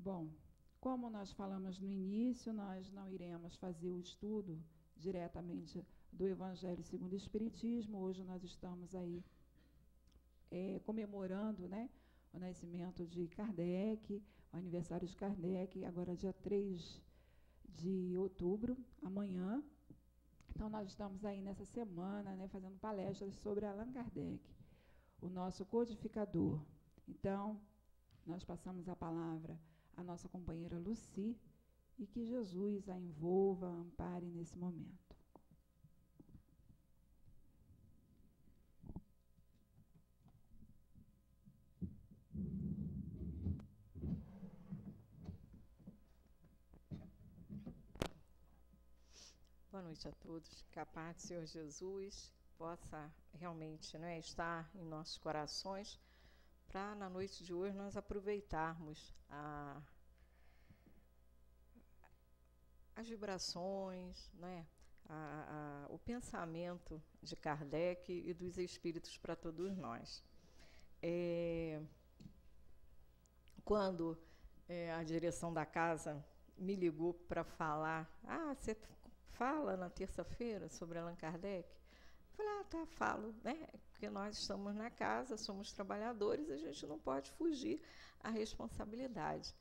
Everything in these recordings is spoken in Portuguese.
Bom, como nós falamos no início, nós não iremos fazer o estudo diretamente do Evangelho segundo o Espiritismo. Hoje nós estamos aí comemorando, né, o nascimento de Kardec, o aniversário de Kardec, agora dia 3 de outubro, amanhã. Então, nós estamos aí nessa semana, né, fazendo palestras sobre Allan Kardec, o nosso codificador. Então, nós passamos a palavra à nossa companheira Lucy e que Jesus a envolva, a ampare nesse momento. Boa noite a todos. Que a paz do Senhor Jesus possa realmente, né, estar em nossos corações, para na noite de hoje nós aproveitarmos as vibrações, né, o pensamento de Kardec e dos espíritos para todos nós. Quando a direção da casa me ligou para falar, você fala na terça-feira sobre Allan Kardec? Eu falei, tá, falo, né? Porque nós estamos na casa, somos trabalhadores, a gente não pode fugir à responsabilidade.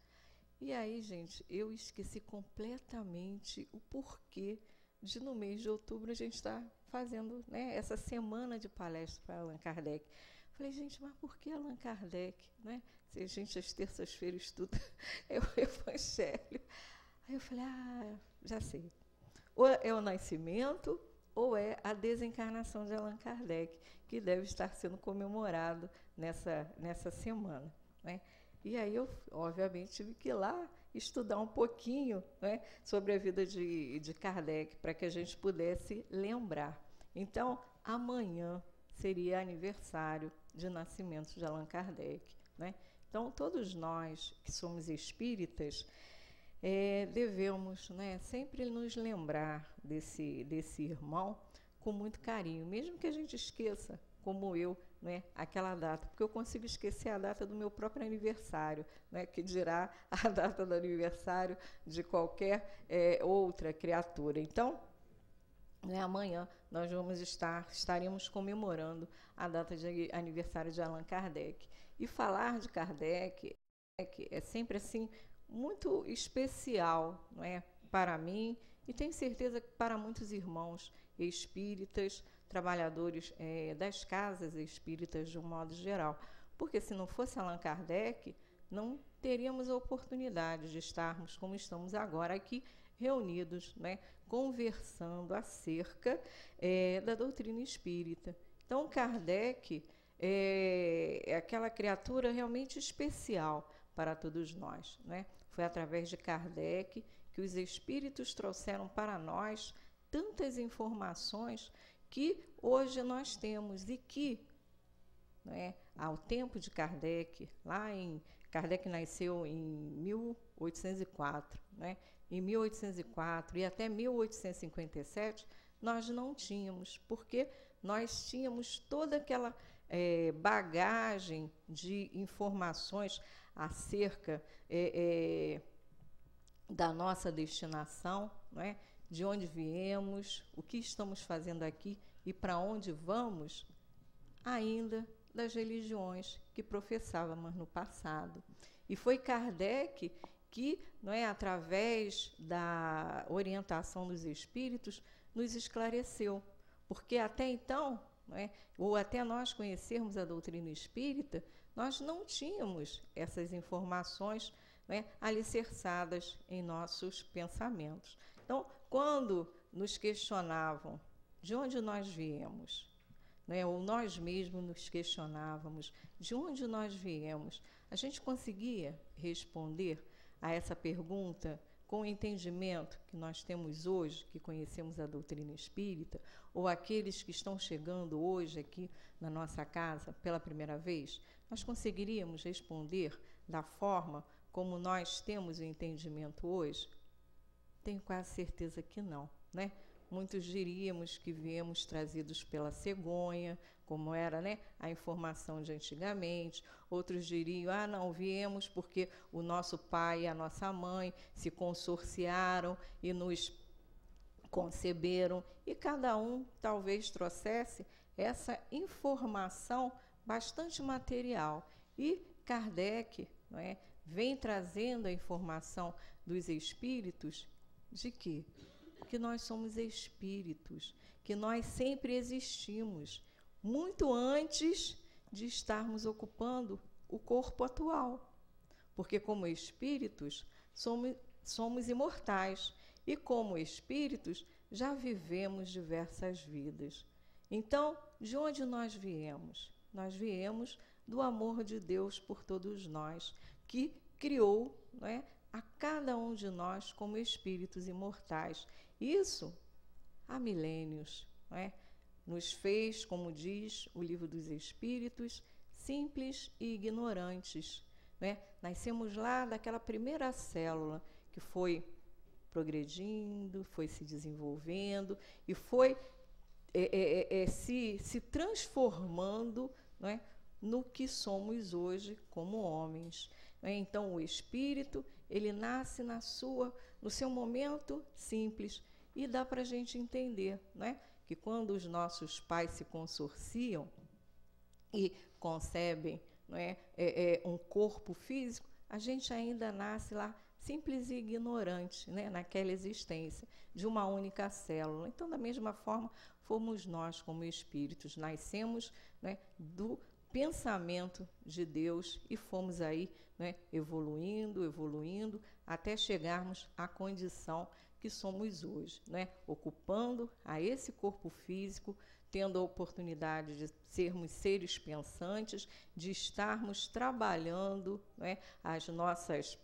E aí, gente, eu esqueci completamente o porquê de, no mês de outubro, a gente estar fazendo, né, essa semana de palestra para Allan Kardec. Falei, gente, mas por que Allan Kardec? Né? Se a gente, às terças-feiras, estuda o Evangelho. Aí eu falei, já sei. Ou é o nascimento, ou é a desencarnação de Allan Kardec, que deve estar sendo comemorado nessa semana, né? E aí eu, obviamente, tive que ir lá estudar um pouquinho, né, sobre a vida de Kardec, para que a gente pudesse lembrar. Então, amanhã seria aniversário de nascimento de Allan Kardec, né? Então, todos nós que somos espíritas, devemos, né, sempre nos lembrar desse irmão com muito carinho, mesmo que a gente esqueça, como eu, né, aquela data, porque eu consigo esquecer a data do meu próprio aniversário, né, que dirá a data do aniversário de qualquer outra criatura. Então, né, amanhã nós estaremos comemorando a data de aniversário de Allan Kardec. E falar de Kardec é sempre assim muito especial, não é, para mim, e tenho certeza que para muitos irmãos espíritas, trabalhadores das casas espíritas de um modo geral. Porque se não fosse Allan Kardec, não teríamos a oportunidade de estarmos como estamos agora aqui, reunidos, né, conversando acerca da doutrina espírita. Então, Kardec é aquela criatura realmente especial para todos nós, né? Foi através de Kardec que os espíritos trouxeram para nós tantas informações que hoje nós temos e que, né, ao tempo de Kardec, Kardec nasceu em 1804, né? Em 1804 e até 1857, nós não tínhamos, porque nós tínhamos toda aquela bagagem de informações acerca da nossa destinação, né? De onde viemos, o que estamos fazendo aqui e para onde vamos, ainda das religiões que professávamos no passado. E foi Kardec que, não é, através da orientação dos espíritos, nos esclareceu. Porque até então, não é, ou até nós conhecermos a doutrina espírita, nós não tínhamos essas informações, não é, alicerçadas em nossos pensamentos. Então, quando nos questionavam de onde nós viemos, né, ou nós mesmos nos questionávamos de onde nós viemos, a gente conseguia responder a essa pergunta com o entendimento que nós temos hoje, que conhecemos a doutrina espírita, ou aqueles que estão chegando hoje aqui na nossa casa pela primeira vez, nós conseguiríamos responder da forma como nós temos o entendimento hoje? Tenho quase certeza que não, né? Muitos diríamos que viemos trazidos pela cegonha, como era, né, a informação de antigamente. Outros diriam, não, viemos porque o nosso pai e a nossa mãe se consorciaram e nos conceberam. E cada um talvez trouxesse essa informação bastante material. E Kardec, não é, vem trazendo a informação dos espíritos de quê? Que nós somos espíritos, que nós sempre existimos, muito antes de estarmos ocupando o corpo atual. Porque como espíritos somos imortais e como espíritos já vivemos diversas vidas. Então, de onde nós viemos? Nós viemos do amor de Deus por todos nós, que criou, não é, a cada um de nós como espíritos imortais. Isso há milênios, não é? Nos fez, como diz o Livro dos Espíritos, simples e ignorantes, não é? Nascemos lá daquela primeira célula que foi progredindo, foi se desenvolvendo e foi se transformando, não é, no que somos hoje como homens. Não é? Então, o espírito, ele nasce no seu momento simples. E dá para a gente entender, não é, que quando os nossos pais se consorciam e concebem, não é, um corpo físico, a gente ainda nasce lá simples e ignorante, né, naquela existência de uma única célula. Então, da mesma forma, fomos nós como espíritos, nascemos, né, do pensamento de Deus e fomos aí, né, evoluindo, até chegarmos à condição que somos hoje, né, ocupando a esse corpo físico, tendo a oportunidade de sermos seres pensantes, de estarmos trabalhando, né, as nossas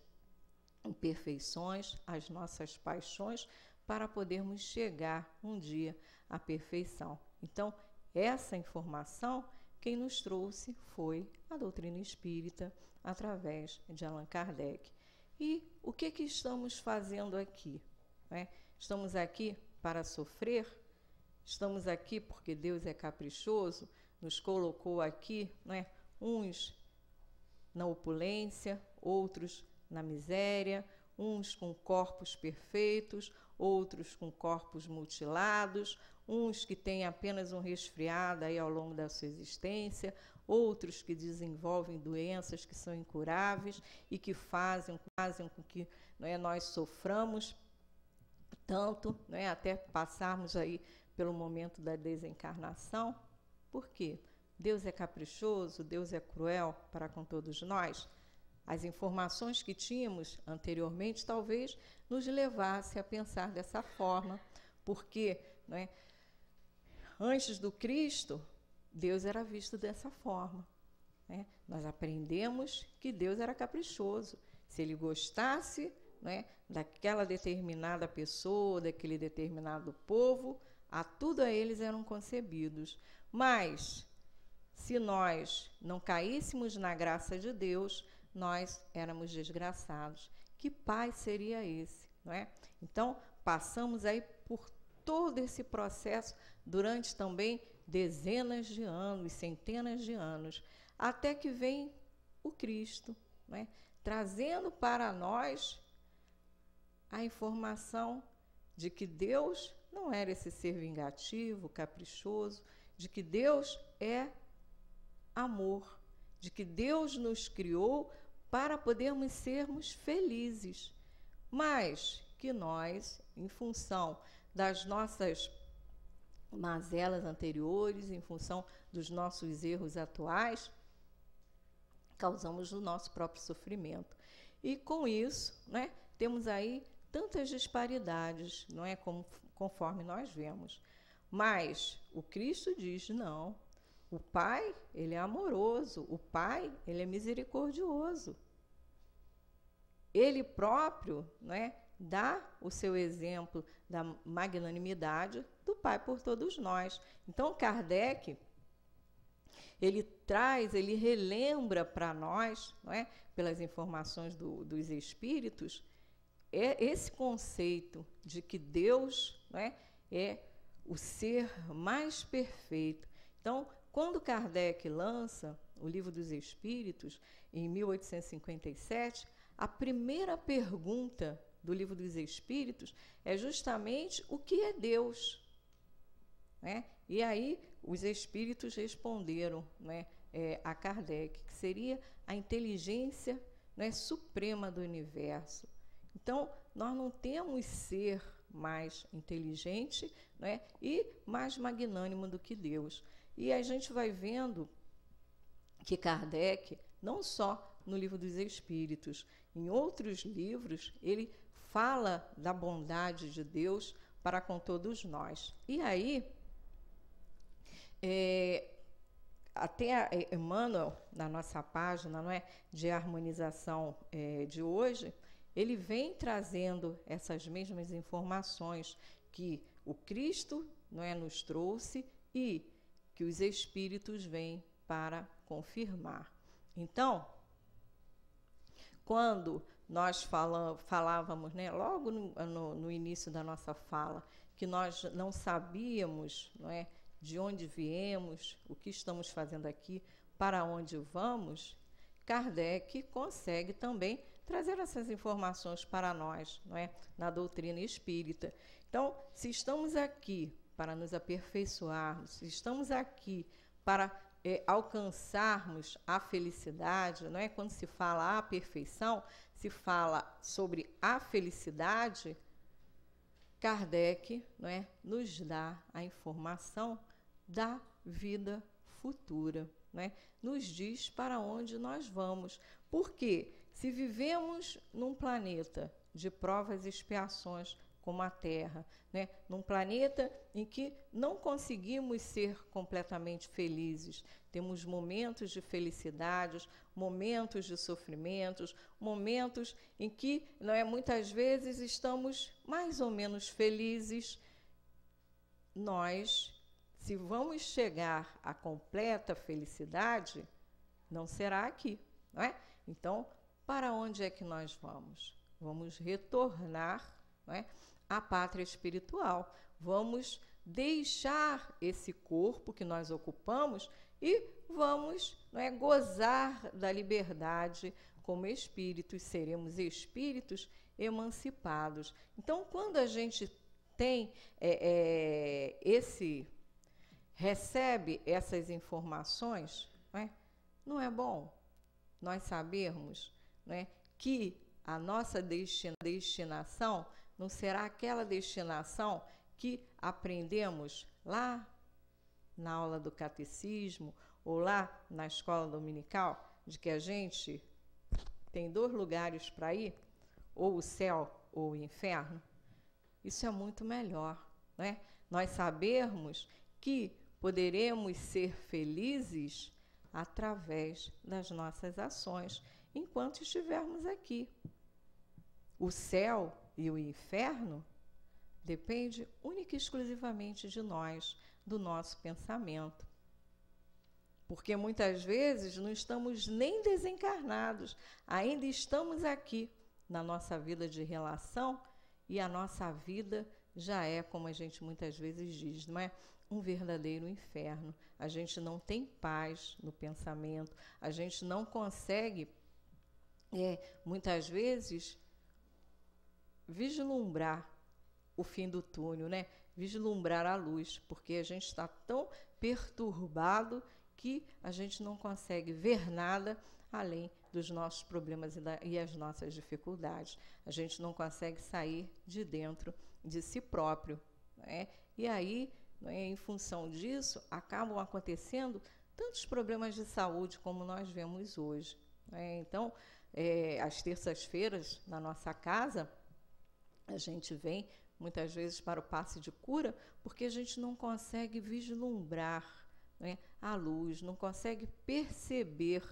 imperfeições, as nossas paixões, para podermos chegar um dia à perfeição. Então, essa informação, quem nos trouxe foi a doutrina espírita, através de Allan Kardec. E o que estamos fazendo aqui? Né? Estamos aqui para sofrer? Estamos aqui porque Deus é caprichoso, nos colocou aqui, né, uns na opulência, outros na miséria, uns com corpos perfeitos, outros com corpos mutilados, uns que têm apenas um resfriado aí ao longo da sua existência, outros que desenvolvem doenças que são incuráveis e que fazem com que, não é, nós soframos tanto, não é, até passarmos aí pelo momento da desencarnação. Por quê? Deus é caprichoso, Deus é cruel para com todos nós. As informações que tínhamos anteriormente talvez nos levasse a pensar dessa forma, porque, não é, antes do Cristo, Deus era visto dessa forma. Né? Nós aprendemos que Deus era caprichoso. Se ele gostasse, né, daquela determinada pessoa, daquele determinado povo, a tudo a eles eram concebidos. Mas, se nós não caíssemos na graça de Deus, nós éramos desgraçados. Que pai seria esse? Não é? Então, passamos aí por todo esse processo durante também dezenas de anos, centenas de anos, até que vem o Cristo, né, trazendo para nós a informação de que Deus não era esse ser vingativo, caprichoso, de que Deus é amor, de que Deus nos criou para podermos sermos felizes, mas que nós, em função das nossas mazelas anteriores, em função dos nossos erros atuais, causamos o nosso próprio sofrimento. E com isso, né, temos aí tantas disparidades, não é, conforme nós vemos. Mas o Cristo diz, não, o Pai, ele é amoroso, o Pai, ele é misericordioso. Ele próprio, né, dá o seu exemplo da magnanimidade do Pai por todos nós. Então, Kardec, ele relembra para nós, não é, pelas informações dos espíritos, esse conceito de que Deus, não é o ser mais perfeito. Então, quando Kardec lança o Livro dos Espíritos, em 1857, a primeira pergunta do Livro dos Espíritos é justamente o que é Deus, né? E aí os espíritos responderam, né, a Kardec, que seria a inteligência, né, suprema do universo. Então, nós não temos ser mais inteligente, né, e mais magnânimo do que Deus. E a gente vai vendo que Kardec, não só no Livro dos Espíritos, em outros livros, ele fala da bondade de Deus para com todos nós. E aí, até Emmanuel, na nossa página, não é, de harmonização de hoje, ele vem trazendo essas mesmas informações que o Cristo, não é, nos trouxe e que os Espíritos vêm para confirmar. Então, quando nós falávamos, né, logo no início da nossa fala, que nós não sabíamos, não é, de onde viemos, o que estamos fazendo aqui, para onde vamos, Kardec consegue também trazer essas informações para nós, não é, na doutrina espírita. Então, se estamos aqui para nos aperfeiçoarmos, se estamos aqui para alcançarmos a felicidade, não é? Quando se fala a perfeição, se fala sobre a felicidade. Kardec, não é, nos dá a informação da vida futura, não é? Nos diz para onde nós vamos. Porque se vivemos num planeta de provas e expiações como a Terra, né, num planeta em que não conseguimos ser completamente felizes, temos momentos de felicidades, momentos de sofrimentos, momentos em que, não é, muitas vezes estamos mais ou menos felizes. Nós, se vamos chegar à completa felicidade, não será aqui, não é? Então, para onde é que nós vamos? Vamos retornar, não é, à pátria espiritual. Vamos deixar esse corpo que nós ocupamos e vamos, não é, gozar da liberdade como espíritos. Seremos espíritos emancipados. Então, quando a gente tem recebe essas informações, não é bom nós sabermos, não é, que a nossa destinação não será aquela destinação que aprendemos lá na aula do catecismo ou lá na escola dominical, de que a gente tem 2 lugares para ir, ou o céu ou o inferno. Isso é muito melhor, né? Nós sabermos que poderemos ser felizes através das nossas ações enquanto estivermos aqui. O céu e o inferno depende única e exclusivamente de nós, do nosso pensamento. Porque muitas vezes não estamos nem desencarnados, ainda estamos aqui na nossa vida de relação e a nossa vida já é, como a gente muitas vezes diz, não é? Um verdadeiro inferno. A gente não tem paz no pensamento, a gente não consegue, muitas vezes, vislumbrar o fim do túnel, né? Vislumbrar a luz, porque a gente está tão perturbado que a gente não consegue ver nada além dos nossos problemas e as nossas dificuldades. A gente não consegue sair de dentro de si próprio, né? E aí, em função disso, acabam acontecendo tantos problemas de saúde como nós vemos hoje, né? Então, às terças-feiras, na nossa casa, a gente vem muitas vezes para o passe de cura porque a gente não consegue vislumbrar, né, a luz, não consegue perceber,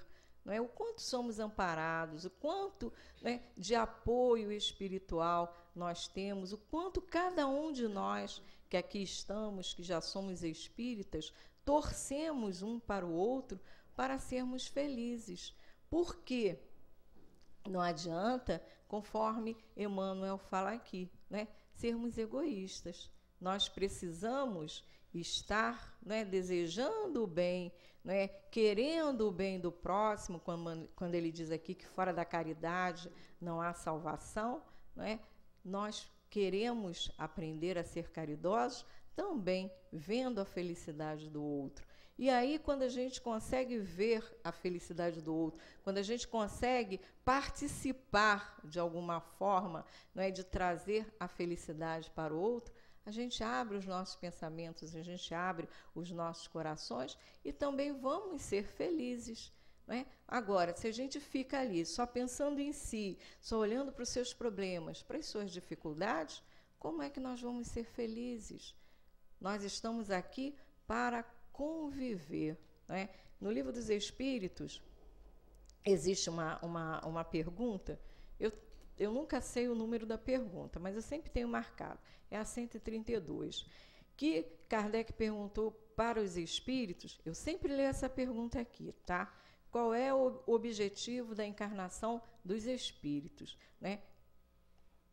não é, o quanto somos amparados, o quanto, né, de apoio espiritual nós temos, o quanto cada um de nós que aqui estamos, que já somos espíritas, torcemos um para o outro para sermos felizes. Por quê? Não adianta, conforme Emmanuel fala aqui, né, sermos egoístas. nós precisamos estar, né, desejando o bem, né, querendo o bem do próximo, quando ele diz aqui que fora da caridade não há salvação, né, nós queremos aprender a ser caridosos, também vendo a felicidade do outro. E aí, quando a gente consegue ver a felicidade do outro, quando a gente consegue participar de alguma forma, não é, de trazer a felicidade para o outro, a gente abre os nossos pensamentos, a gente abre os nossos corações e também vamos ser felizes. Não é? Agora, se a gente fica ali só pensando em si, só olhando para os seus problemas, para as suas dificuldades, como é que nós vamos ser felizes? Nós estamos aqui para conviver. Não é? No Livro dos Espíritos, existe uma pergunta, eu nunca sei o número da pergunta, mas eu sempre tenho marcado, é a 132, que Kardec perguntou para os espíritos, eu sempre leio essa pergunta aqui, tá? Qual é o objetivo da encarnação dos espíritos? Né?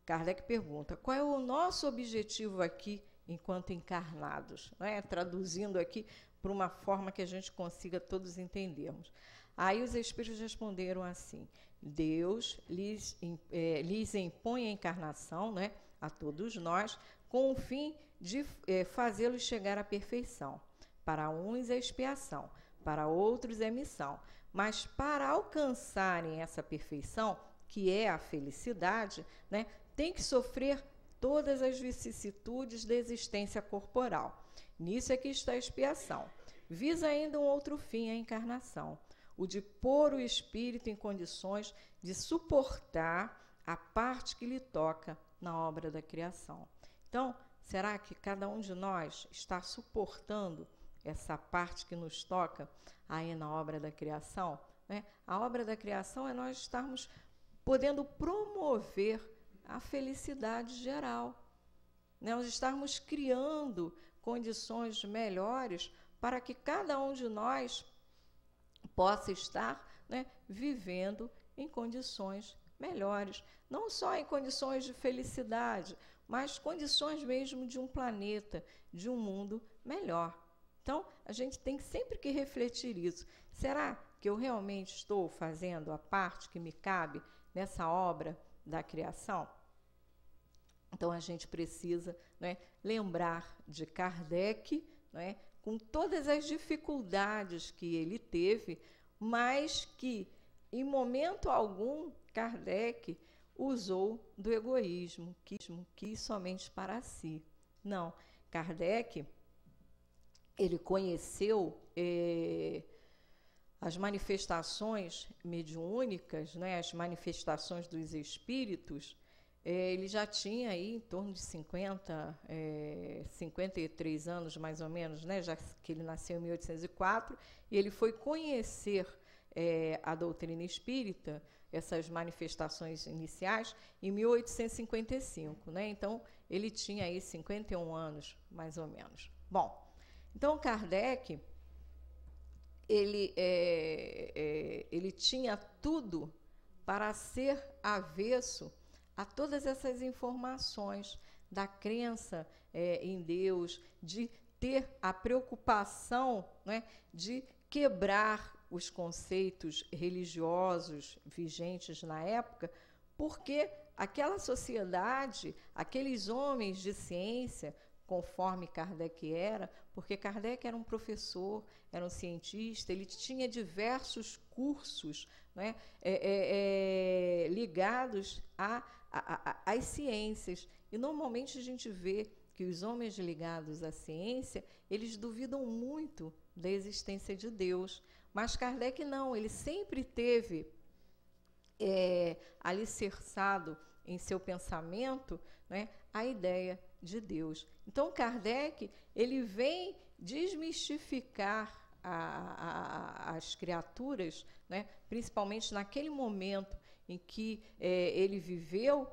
Kardec pergunta, qual é o nosso objetivo aqui enquanto encarnados? Né? Traduzindo aqui para uma forma que a gente consiga todos entendermos. Aí os espíritos responderam assim, Deus lhes impõe a encarnação, né, a todos nós, com o fim de fazê-los chegar à perfeição. Para uns é expiação, para outros é missão. Mas para alcançarem essa perfeição, que é a felicidade, né, tem que sofrer todas as vicissitudes da existência corporal. Nisso é que está a expiação. Visa ainda um outro fim, a encarnação, o de pôr o espírito em condições de suportar a parte que lhe toca na obra da criação. Então, será que cada um de nós está suportando essa parte que nos toca aí na obra da criação? Né? A obra da criação é nós estarmos podendo promover a felicidade geral. Né? Nós estarmos criando condições melhores para que cada um de nós possa estar, né, vivendo em condições melhores. Não só em condições de felicidade, mas condições mesmo de um planeta, de um mundo melhor. Então, a gente tem sempre que refletir isso. Será que eu realmente estou fazendo a parte que me cabe nessa obra da criação? Então, a gente precisa, né, lembrar de Kardec, né, com todas as dificuldades que ele teve, mas que, em momento algum, Kardec usou do egoísmo, quis somente para si. Não, Kardec, ele conheceu as manifestações mediúnicas, né, as manifestações dos espíritos. Ele já tinha aí em torno de 53 anos, mais ou menos, né, já que ele nasceu em 1804, e ele foi conhecer a doutrina espírita, essas manifestações iniciais, em 1855. Né? Então, ele tinha aí 51 anos, mais ou menos. Bom, então, Kardec, ele tinha tudo para ser avesso a todas essas informações da crença em Deus, de ter a preocupação, né, de quebrar os conceitos religiosos vigentes na época, porque aquela sociedade, aqueles homens de ciência, conforme Kardec era, porque Kardec era um professor, era um cientista, ele tinha diversos cursos, né, ligados às ciências. E normalmente a gente vê que os homens ligados à ciência, eles duvidam muito da existência de Deus. Mas Kardec não, ele sempre teve alicerçado em seu pensamento, né, a ideia de Deus. Então, Kardec, ele vem desmistificar as criaturas, né, principalmente naquele momento em que ele viveu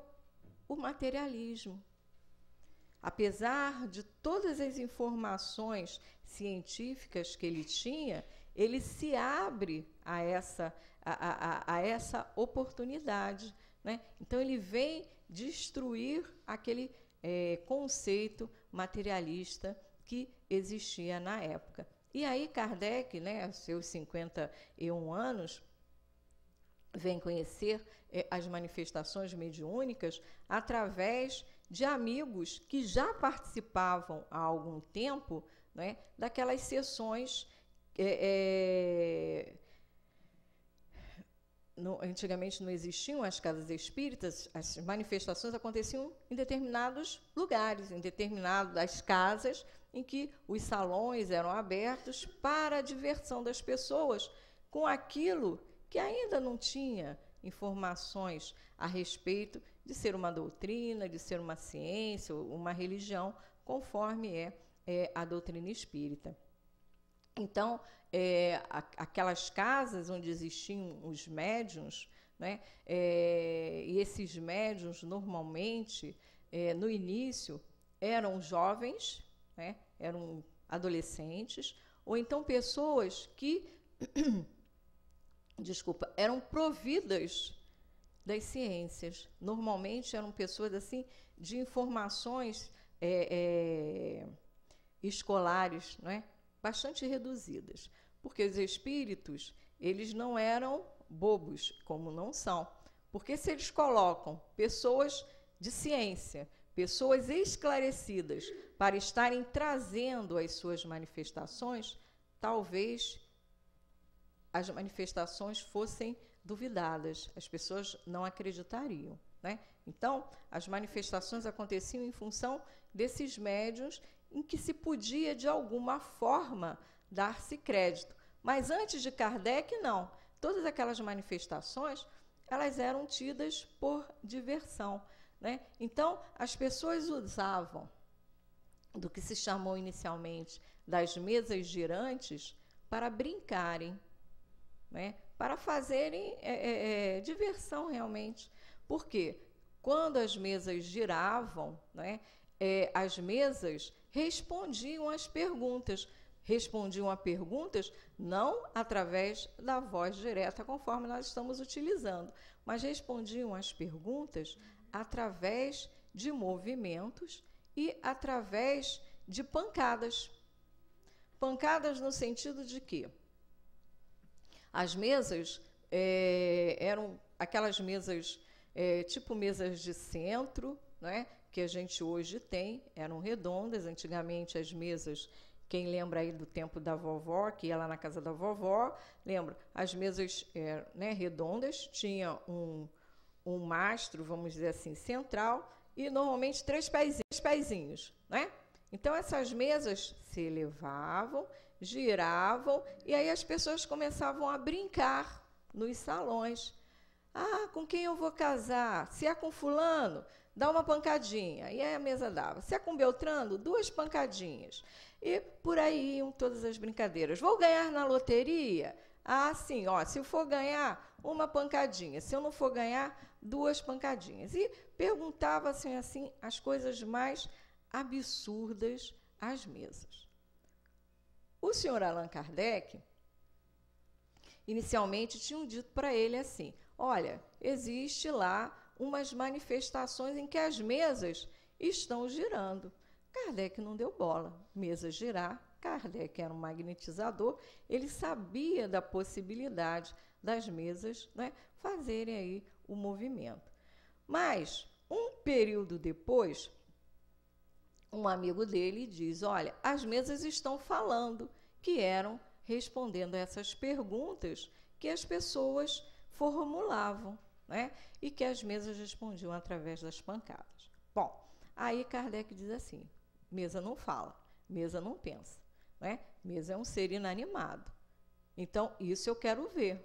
o materialismo. Apesar de todas as informações científicas que ele tinha, ele se abre a essa oportunidade. Né? Então, ele vem destruir aquele conceito materialista que existia na época. E aí Kardec, né, aos seus 51 anos, vem conhecer as manifestações mediúnicas através de amigos que já participavam há algum tempo, né, daquelas sessões. Antigamente não existiam as casas espíritas, as manifestações aconteciam em determinados lugares, em determinadas casas, em que os salões eram abertos para a diversão das pessoas com aquilo que ainda não tinha informações a respeito de ser uma doutrina, de ser uma ciência, uma religião, conforme a doutrina espírita. Então, aquelas casas onde existiam os médiuns, né, e esses médiuns, normalmente, no início, eram jovens, né, eram adolescentes, ou então pessoas que eram providas das ciências. Normalmente eram pessoas assim de informações escolares, né, bastante reduzidas, porque os espíritos, eles não eram bobos, como não são, porque se eles colocam pessoas de ciência, pessoas esclarecidas, para estarem trazendo as suas manifestações, talvez as manifestações fossem duvidadas, as pessoas não acreditariam, né? Então, as manifestações aconteciam em função desses médiuns em que se podia, de alguma forma, dar-se crédito. Mas antes de Kardec, não. Todas aquelas manifestações, elas eram tidas por diversão, né? Então, as pessoas usavam do que se chamou inicialmente das mesas girantes para brincarem, né? Para fazerem diversão realmente. Por quê? Quando as mesas giravam, né, as mesas respondiam às perguntas. Respondiam a perguntas não através da voz direta, conforme nós estamos utilizando, mas respondiam às perguntas através de movimentos e através de pancadas. Pancadas no sentido de que as mesas eram aquelas mesas, tipo mesas de centro, né, que a gente hoje tem, eram redondas. Antigamente as mesas, quem lembra aí do tempo da vovó, que ia lá na casa da vovó, lembra, as mesas né, redondas, tinha um mastro, vamos dizer assim, central, e normalmente três pezinhos, né? Então essas mesas se elevavam, giravam, e aí as pessoas começavam a brincar nos salões. Ah, com quem eu vou casar? Se é com fulano, dá uma pancadinha. E aí a mesa dava. Se é com Beltrano, 2 pancadinhas. E por aí iam todas as brincadeiras. Vou ganhar na loteria? Ah, sim, ó, se eu for ganhar, 1 pancadinha. Se eu não for ganhar, 2 pancadinhas. E perguntava-se assim as coisas mais absurdas às mesas. O senhor Allan Kardec, inicialmente, tinham dito para ele assim: olha, existe lá umas manifestações em que as mesas estão girando. Kardec não deu bola. Mesa girar, Kardec era um magnetizador, ele sabia da possibilidade das mesas, né, fazerem aí o movimento. Mas, um período depois, um amigo dele diz: olha, as mesas estão falando, que eram respondendo a essas perguntas que as pessoas formulavam, né? E que as mesas respondiam através das pancadas. Bom, aí Kardec diz assim: mesa não fala, mesa não pensa, né? Mesa é um ser inanimado. Então, isso eu quero ver,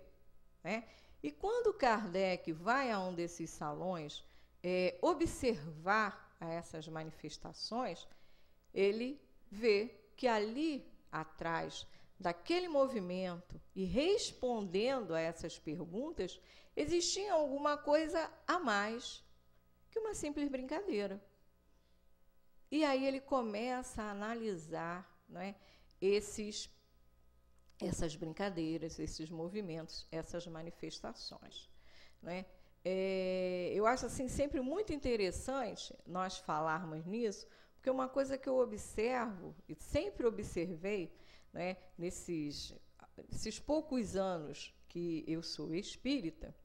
né? E quando Kardec vai a um desses salões observar a essas manifestações, ele vê que ali atrás daquele movimento e respondendo a essas perguntas, existia alguma coisa a mais que uma simples brincadeira. E aí ele começa a analisar, né, essas brincadeiras, esses movimentos, essas manifestações, né? eu acho assim sempre muito interessante nós falarmos nisso, porque uma coisa que eu observo, e sempre observei, né, nesses poucos anos que eu sou espírita,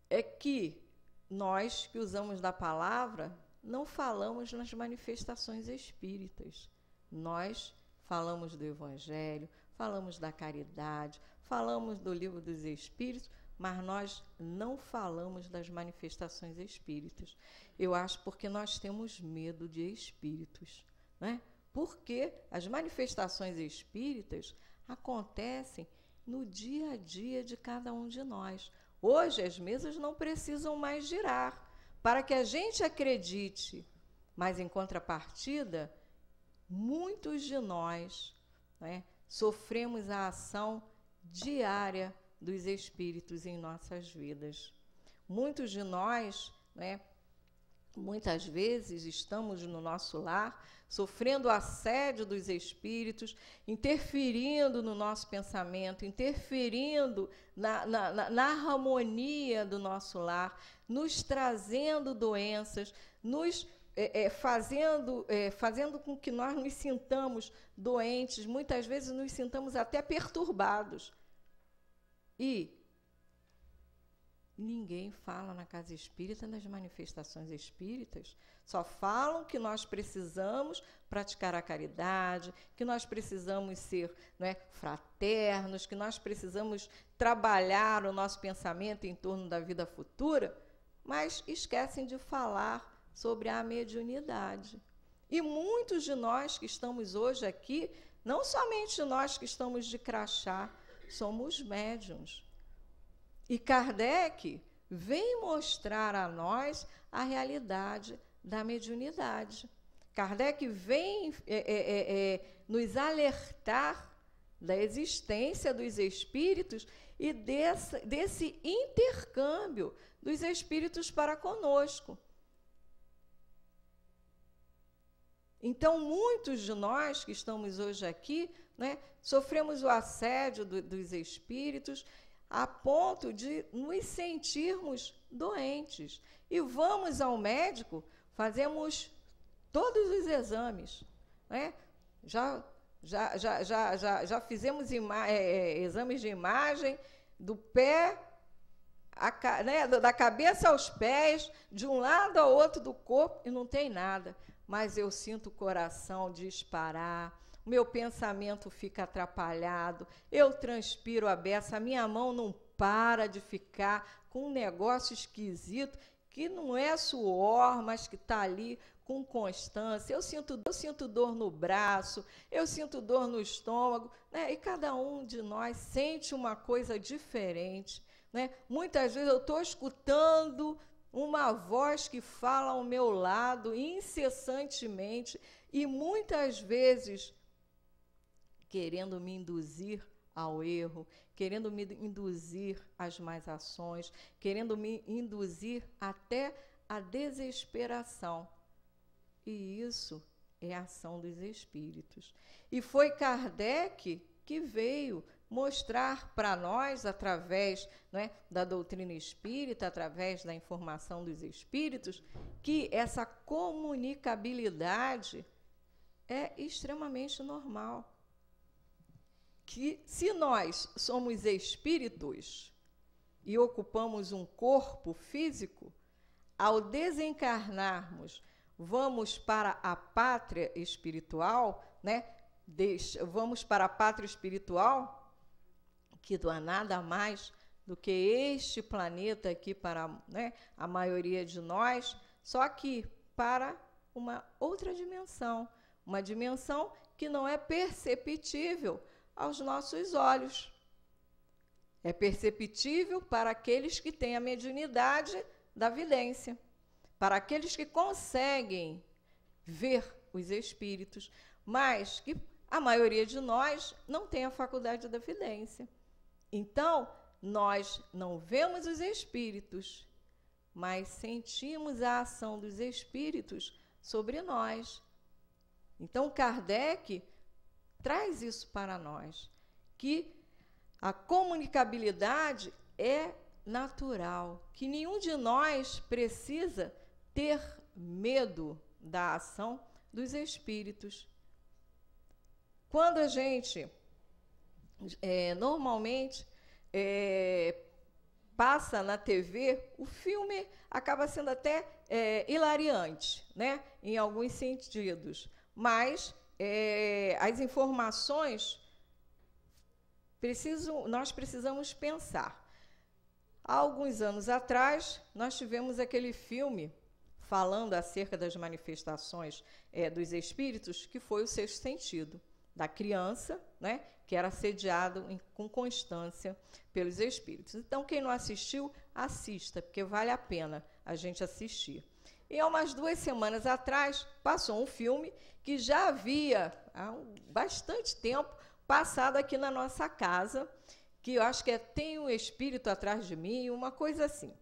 é que nós que usamos da palavra não falamos nas manifestações espíritas. Nós falamos do Evangelho, falamos da caridade, falamos do Livro dos Espíritos, mas nós não falamos das manifestações espíritas. Eu acho porque nós temos medo de espíritos, né? Porque as manifestações espíritas acontecem no dia a dia de cada um de nós. Hoje as mesas não precisam mais girar para que a gente acredite, mas em contrapartida, muitos de nós, né, sofremos a ação diária dos espíritos em nossas vidas. Muitos de nós, né, muitas vezes estamos no nosso lar, sofrendo o assédio dos espíritos, interferindo no nosso pensamento, interferindo na harmonia do nosso lar, nos trazendo doenças, nos fazendo com que nós nos sintamos doentes, muitas vezes nos sintamos até perturbados. E ninguém fala na casa espírita, nas manifestações espíritas, só falam que nós precisamos praticar a caridade, que nós precisamos ser, né, fraternos, que nós precisamos trabalhar o nosso pensamento em torno da vida futura, mas esquecem de falar sobre a mediunidade. E muitos de nós que estamos hoje aqui, não somente nós que estamos de crachá, somos médiuns. E Kardec vem mostrar a nós a realidade da mediunidade. Kardec vem nos alertar da existência dos espíritos e desse intercâmbio dos espíritos para conosco. Então, muitos de nós que estamos hoje aqui, né, sofremos o assédio dos espíritos a ponto de nos sentirmos doentes. E vamos ao médico, fazemos todos os exames, né? Já fizemos exames de imagem do pé, né, da cabeça aos pés, de um lado ao outro do corpo, e não tem nada. Mas eu sinto o coração disparar, o meu pensamento fica atrapalhado, eu transpiro a beça, a minha mão não para de ficar com um negócio esquisito, que não é suor, mas que está ali com constância. Eu sinto dor no braço, eu sinto dor no estômago, né? E cada um de nós sente uma coisa diferente, né? Muitas vezes eu estou escutando uma voz que fala ao meu lado incessantemente e muitas vezes querendo me induzir ao erro, querendo me induzir às más ações, querendo me induzir até à desesperação. E isso é a ação dos espíritos. E foi Kardec que veio mostrar para nós, através, né, da doutrina espírita, através da informação dos espíritos, que essa comunicabilidade é extremamente normal. Que se nós somos espíritos e ocupamos um corpo físico, ao desencarnarmos, vamos para a pátria espiritual, né? Vamos para a pátria espiritual, que não há nada mais do que este planeta aqui para, né, a maioria de nós, só que para uma outra dimensão, uma dimensão que não é perceptível aos nossos olhos. É perceptível para aqueles que têm a mediunidade da vidência, para aqueles que conseguem ver os espíritos, mas que a maioria de nós não tem a faculdade da vidência. Então, nós não vemos os espíritos, mas sentimos a ação dos espíritos sobre nós. Então, Kardec traz isso para nós, que a comunicabilidade é natural, que nenhum de nós precisa ter medo da ação dos espíritos. Quando a gente, normalmente, passa na TV, o filme acaba sendo até hilariante, né? Em alguns sentidos, mas as informações nós precisamos pensar. Há alguns anos atrás, nós tivemos aquele filme falando acerca das manifestações dos espíritos, que foi o Sexto Sentido, da criança, né, que era assediado com constância pelos espíritos. Então, quem não assistiu, assista, porque vale a pena a gente assistir. E há umas 2 semanas atrás, passou um filme que já havia, há bastante tempo, passado aqui na nossa casa, que eu acho que Tem um Espírito Atrás de Mim, uma coisa assim.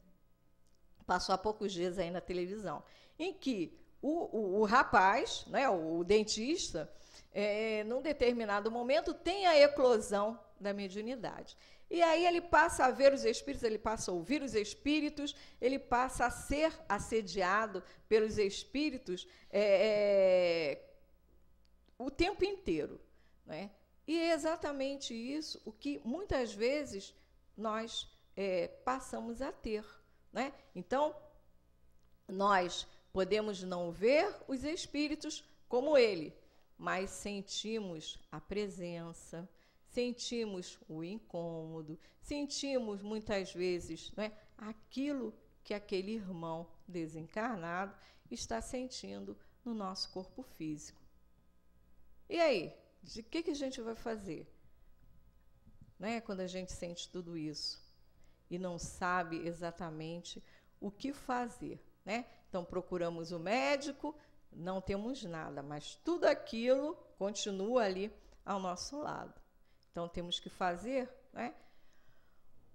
Passou há poucos dias aí na televisão, em que o rapaz, né, o dentista, num determinado momento, tem a eclosão da mediunidade. E aí ele passa a ver os espíritos, ele passa a ouvir os espíritos, ele passa a ser assediado pelos espíritos o tempo inteiro, né? E é exatamente isso o que muitas vezes nós passamos a ter, né? Então, nós podemos não ver os espíritos como ele, mas sentimos a presença, sentimos o incômodo, sentimos muitas vezes, né, aquilo que aquele irmão desencarnado está sentindo no nosso corpo físico. E aí, de que a gente vai fazer, né, quando a gente sente tudo isso e não sabe exatamente o que fazer, né? Então, procuramos o médico, não temos nada, mas tudo aquilo continua ali ao nosso lado. Então, temos que fazer, né,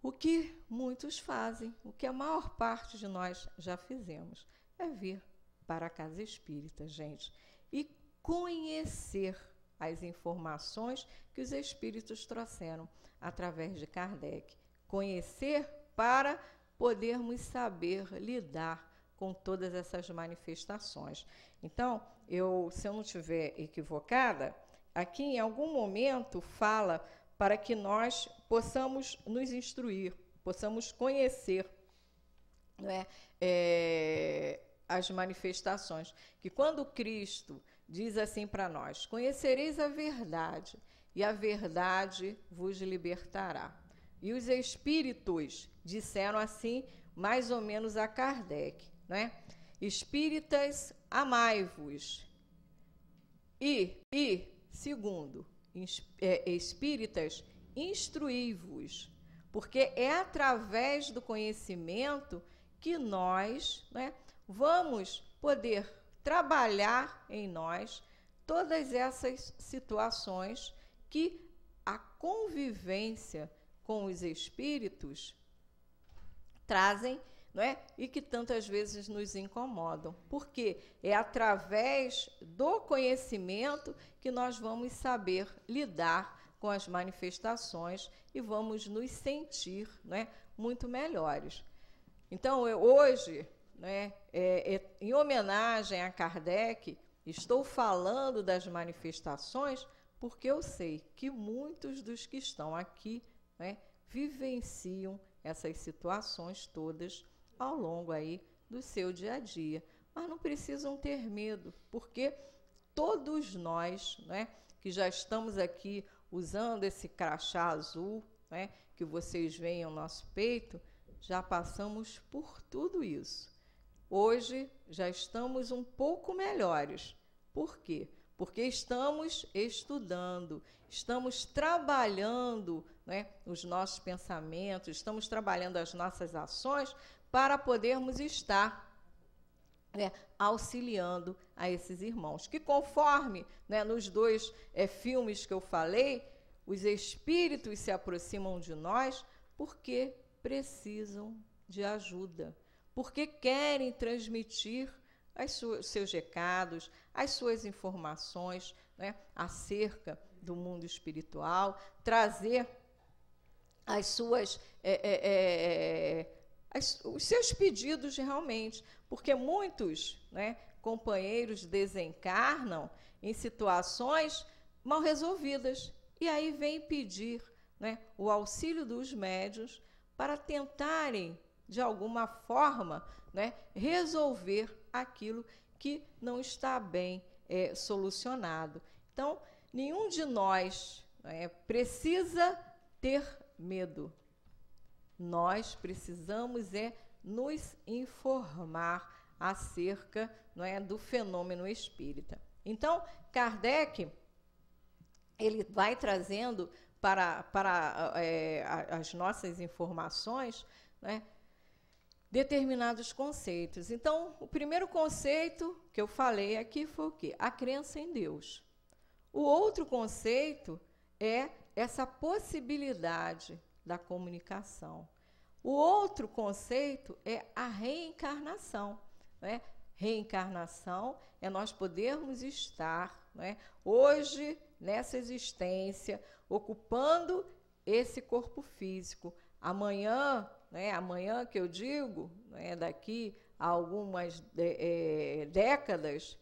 o que muitos fazem, o que a maior parte de nós já fizemos, é vir para a casa espírita, gente, e conhecer as informações que os espíritos trouxeram através de Kardec. Conhecer para podermos saber lidar com todas essas manifestações. Então, se eu não estiver equivocada, aqui em algum momento fala para que nós possamos nos instruir, possamos conhecer, né, as manifestações. Que quando Cristo diz assim para nós: conhecereis a verdade, e a verdade vos libertará. E os espíritos disseram assim, mais ou menos a Kardec, né? Espíritas, amai-vos. E segundo, espíritas, instruí-vos. Porque é através do conhecimento que nós, né, vamos poder trabalhar em nós todas essas situações que a convivência com os espíritos trazem, não é? E que tantas vezes nos incomodam. Porque é através do conhecimento que nós vamos saber lidar com as manifestações e vamos nos sentir, né, muito melhores. Então, hoje, né, em homenagem a Kardec, estou falando das manifestações porque eu sei que muitos dos que estão aqui, né, vivenciam essas situações todas ao longo aí do seu dia a dia. Mas não precisam ter medo, porque todos nós, né, que já estamos aqui usando esse crachá azul, né, que vocês veem ao nosso peito, já passamos por tudo isso. Hoje já estamos um pouco melhores. Por quê? Porque estamos estudando, estamos trabalhando, né, os nossos pensamentos, estamos trabalhando as nossas ações para podermos estar, né, auxiliando a esses irmãos. Que conforme, né, nos 2 filmes que eu falei, os espíritos se aproximam de nós porque precisam de ajuda, porque querem transmitir seus recados, as suas informações, né, acerca do mundo espiritual, trazer os seus pedidos realmente, porque muitos, né, companheiros desencarnam em situações mal resolvidas e aí vem pedir, né, o auxílio dos médiuns para tentarem, de alguma forma, né, resolver aquilo que não está bem solucionado. Então, nenhum de nós, né, precisa ter medo. Nós precisamos nos informar acerca, não é, do fenômeno espírita. Então, Kardec, ele vai trazendo para as nossas informações, né, determinados conceitos. Então, o primeiro conceito que eu falei aqui foi o quê? A crença em Deus. O outro conceito é essa possibilidade da comunicação. O outro conceito é a reencarnação, né? Reencarnação é nós podermos estar, né, hoje, nessa existência, ocupando esse corpo físico. Amanhã, né, amanhã que eu digo, né, daqui a algumas décadas,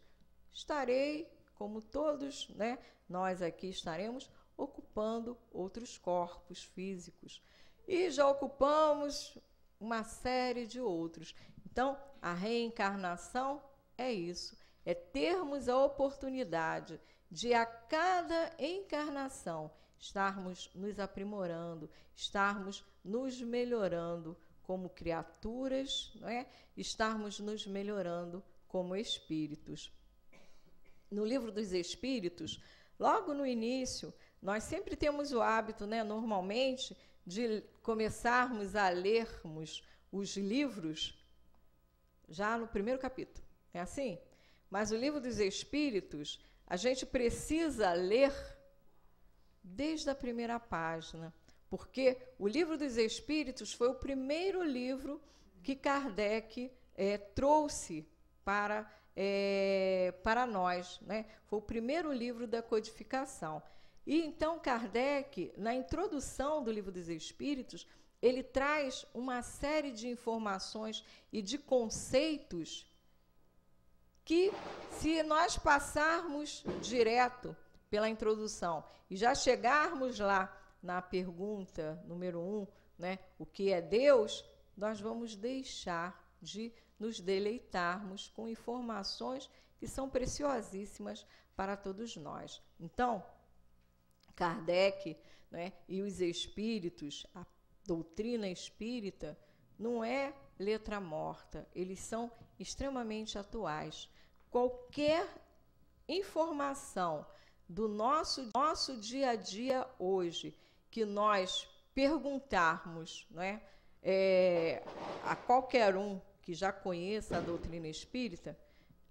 estarei, como todos, né, nós aqui estaremos ocupando outros corpos físicos. E já ocupamos uma série de outros. Então, a reencarnação é isso, é termos a oportunidade de, a cada encarnação, estarmos nos aprimorando, estarmos nos melhorando como criaturas, não é? Estarmos nos melhorando como espíritos. No Livro dos Espíritos, logo no início, nós sempre temos o hábito, né, normalmente, de começarmos a lermos os livros já no primeiro capítulo. É assim? Mas o Livro dos Espíritos, a gente precisa ler desde a primeira página, porque o Livro dos Espíritos foi o primeiro livro que Kardec trouxe para nós, né? Foi o primeiro livro da codificação. E então Kardec, na introdução do Livro dos Espíritos, ele traz uma série de informações e de conceitos que, se nós passarmos direto pela introdução e já chegarmos lá na pergunta número 1, né, o que é Deus, nós vamos deixar de nos deleitarmos com informações que são preciosíssimas para todos nós. Então, Kardec, né, e os espíritos, a doutrina espírita, não é letra morta, eles são extremamente atuais. Qualquer informação do nosso dia a dia hoje que nós perguntarmos, né, a qualquer um que já conheça a doutrina espírita,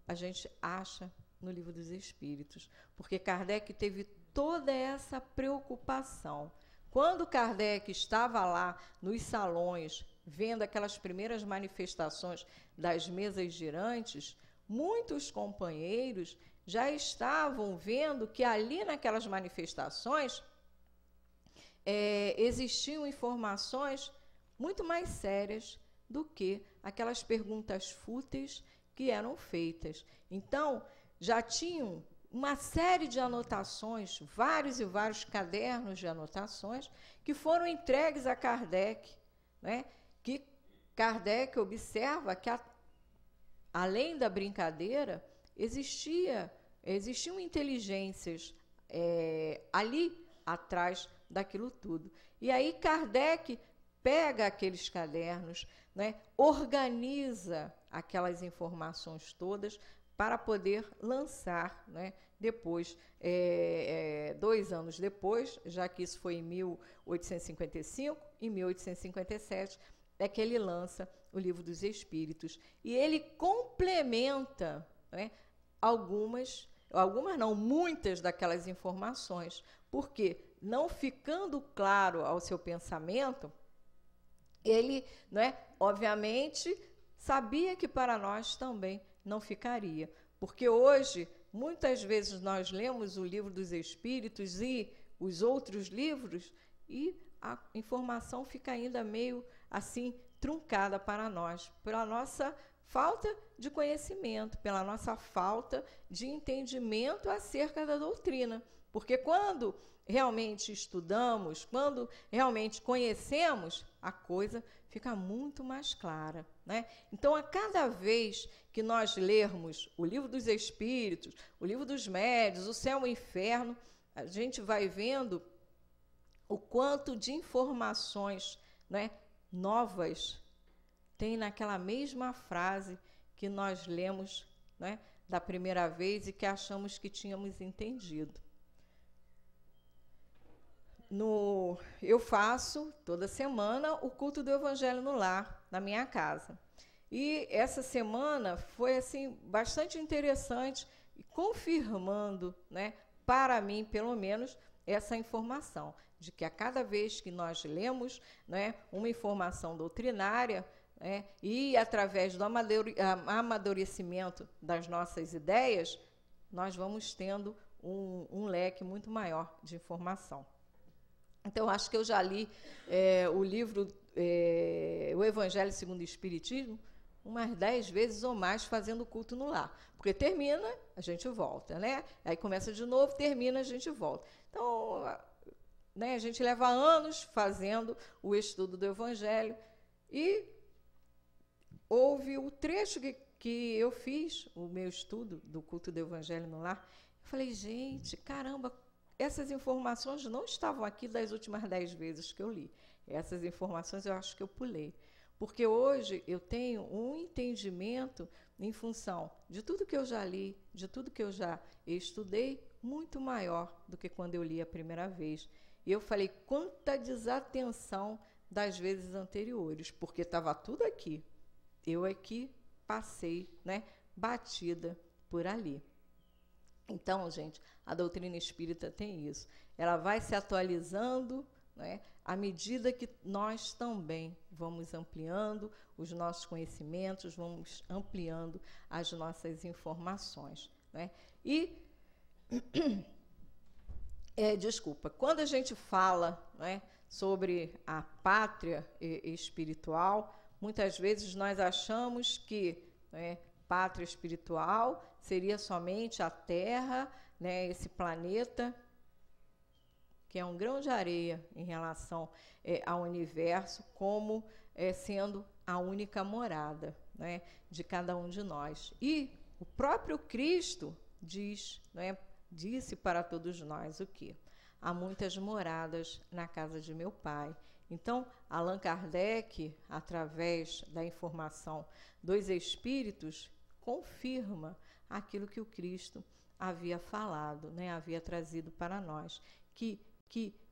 a gente acha no Livro dos Espíritos, porque Kardec teve toda essa preocupação. Quando Kardec estava lá nos salões, vendo aquelas primeiras manifestações das mesas girantes, muitos companheiros já estavam vendo que ali naquelas manifestações existiam informações muito mais sérias do que aquelas perguntas fúteis que eram feitas. Então, já tinham uma série de anotações, vários e vários cadernos de anotações, que foram entregues a Kardec, né? Que Kardec observa que, além da brincadeira, existiam inteligências ali atrás daquilo tudo. E aí Kardec pega aqueles cadernos, né, organiza aquelas informações todas para poder lançar, né, depois, 2 anos depois, já que isso foi em 1855, em 1857, é que ele lança o Livro dos Espíritos. E ele complementa, né, muitas daquelas informações, porque, não ficando claro ao seu pensamento, ele, né, obviamente, sabia que para nós também não ficaria. Porque hoje, muitas vezes, nós lemos o Livro dos Espíritos e os outros livros e a informação fica ainda meio assim truncada para nós, pela nossa falta de conhecimento, pela nossa falta de entendimento acerca da doutrina. Porque quando realmente estudamos, quando realmente conhecemos, a coisa fica muito mais clara, né? Então, a cada vez que nós lermos o Livro dos Espíritos, o Livro dos Médiuns, o Céu e o Inferno, a gente vai vendo o quanto de informações, né, novas tem naquela mesma frase que nós lemos, né, da primeira vez e que achamos que tínhamos entendido. Eu faço toda semana o culto do Evangelho no lar, na minha casa. E essa semana foi assim bastante interessante, confirmando, né, para mim, pelo menos, essa informação de que a cada vez que nós lemos, né, uma informação doutrinária, né, e através do amadurecimento das nossas ideias, nós vamos tendo um leque muito maior de informação. Então, acho que eu já li o livro, o Evangelho segundo o Espiritismo, umas 10 vezes ou mais fazendo culto no lar. Porque termina, a gente volta, né? Aí começa de novo, termina, a gente volta. Então, né, a gente leva anos fazendo o estudo do Evangelho. E houve o trecho que eu fiz, o meu estudo do culto do Evangelho no lar. Eu falei, gente, caramba, essas informações não estavam aqui das últimas 10 vezes que eu li. Essas informações eu acho que eu pulei. Porque hoje eu tenho um entendimento em função de tudo que eu já li, de tudo que eu já estudei, muito maior do que quando eu li a primeira vez. E eu falei, quanta desatenção das vezes anteriores, porque estava tudo aqui. Eu aqui passei, né, batida por ali. Então, gente, a doutrina espírita tem isso. Ela vai se atualizando, né, à medida que nós também vamos ampliando os nossos conhecimentos, vamos ampliando as nossas informações, né? E, quando a gente fala, né, sobre a pátria espiritual, muitas vezes nós achamos que, né, pátria espiritual seria somente a Terra, né, esse planeta, que é um grão de areia em relação ao universo, como sendo a única morada, né, de cada um de nós. E o próprio Cristo diz, né, disse para todos nós o quê? Há muitas moradas na casa de meu Pai. Então, Allan Kardec, através da informação dos Espíritos, confirma aquilo que o Cristo havia falado, né, havia trazido para nós, que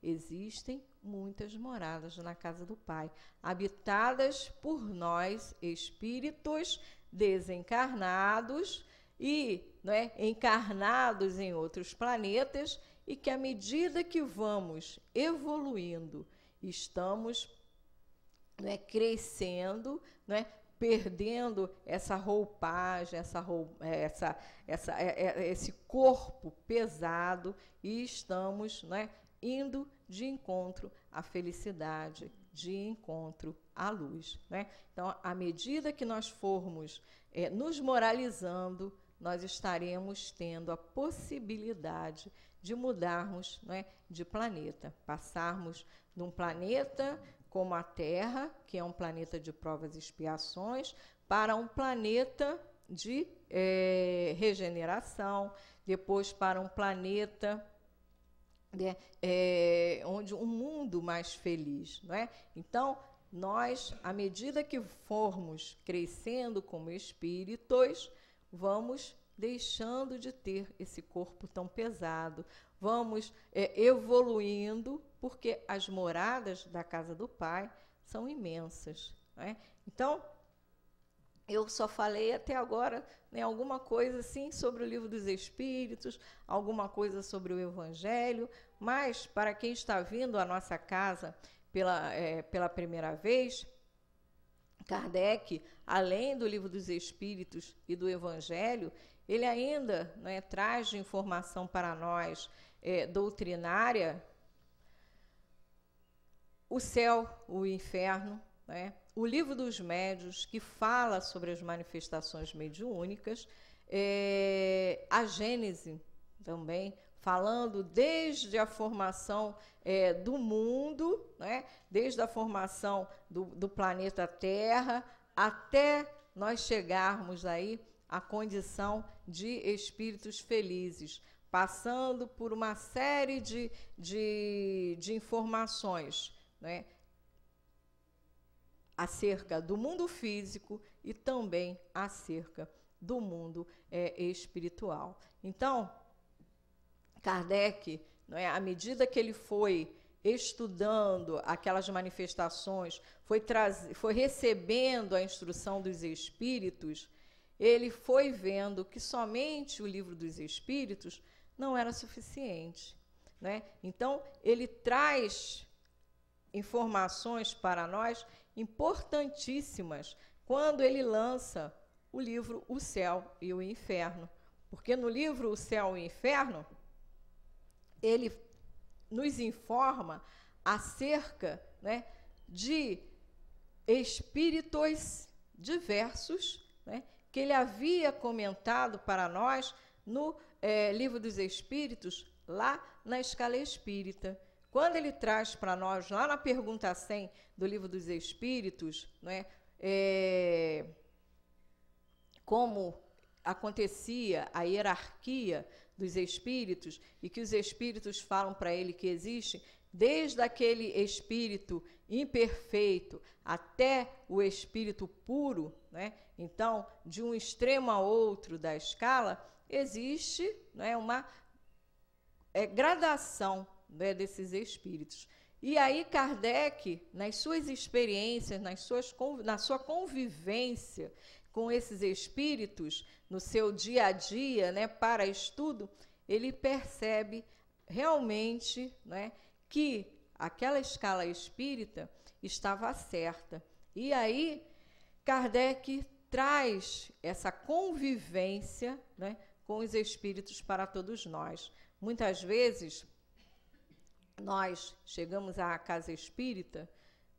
existem muitas moradas na casa do Pai, habitadas por nós, espíritos desencarnados e, né, encarnados em outros planetas, e que à medida que vamos evoluindo, estamos, né, crescendo, né, perdendo essa roupagem, esse corpo pesado, e estamos, né, indo de encontro à felicidade, de encontro à luz, né? Então, à medida que nós formos nos moralizando, nós estaremos tendo a possibilidade de mudarmos, né, de planeta, passarmos de um planeta como a Terra, que é um planeta de provas e expiações, para um planeta de regeneração, depois para um planeta onde um mundo mais feliz, não é? Então, nós, à medida que formos crescendo como espíritos, vamos deixando de ter esse corpo tão pesado, vamos evoluindo, porque as moradas da casa do Pai são imensas, não é? Então, eu só falei até agora, né, alguma coisa assim sobre o Livro dos Espíritos, alguma coisa sobre o Evangelho, mas para quem está vindo à nossa casa pela primeira vez, Kardec, além do Livro dos Espíritos e do Evangelho, ele ainda, né, traz de informação para nós doutrinária o céu, o inferno, né? O livro dos médiuns, que fala sobre as manifestações mediúnicas, a Gênese também, falando desde a formação do mundo, né? Desde a formação do planeta Terra, até nós chegarmos aí à condição de espíritos felizes, passando por uma série de informações, né? Acerca do mundo físico e também acerca do mundo espiritual. Então, Kardec, não é, à medida que ele foi estudando aquelas manifestações, foi recebendo a instrução dos espíritos, ele foi vendo que somente o livro dos espíritos não era suficiente, né? Então, ele traz informações para nós importantíssimas quando ele lança o livro O Céu e o Inferno. Porque no livro O Céu e o Inferno, ele nos informa acerca, né, de espíritos diversos, né, que ele havia comentado para nós no Livro dos Espíritos, lá na Escala Espírita. Quando ele traz para nós, lá na pergunta 100 do Livro dos Espíritos, né, como acontecia a hierarquia dos espíritos, e que os espíritos falam para ele que existe, desde aquele espírito imperfeito até o espírito puro, né? Então, de um extremo a outro da escala, existe, né, uma gradação, né, desses espíritos. E aí Kardec, nas suas experiências, na sua convivência com esses espíritos, no seu dia a dia, né, para estudo, ele percebe realmente, né, que aquela escala espírita estava certa. E aí Kardec traz essa convivência, né, com os espíritos para todos nós. Muitas vezes nós chegamos à casa espírita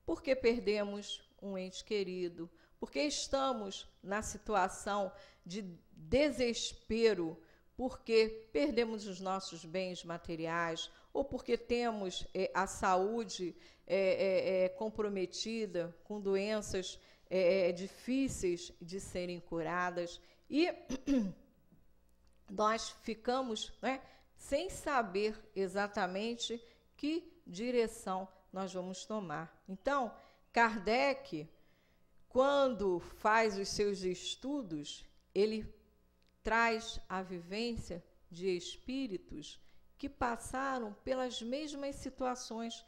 porque perdemos um ente querido, porque estamos na situação de desespero, porque perdemos os nossos bens materiais, ou porque temos a saúde comprometida, com doenças difíceis de serem curadas, e nós ficamos, né, sem saber exatamente que direção nós vamos tomar. Então, Kardec, quando faz os seus estudos, ele traz a vivência de espíritos que passaram pelas mesmas situações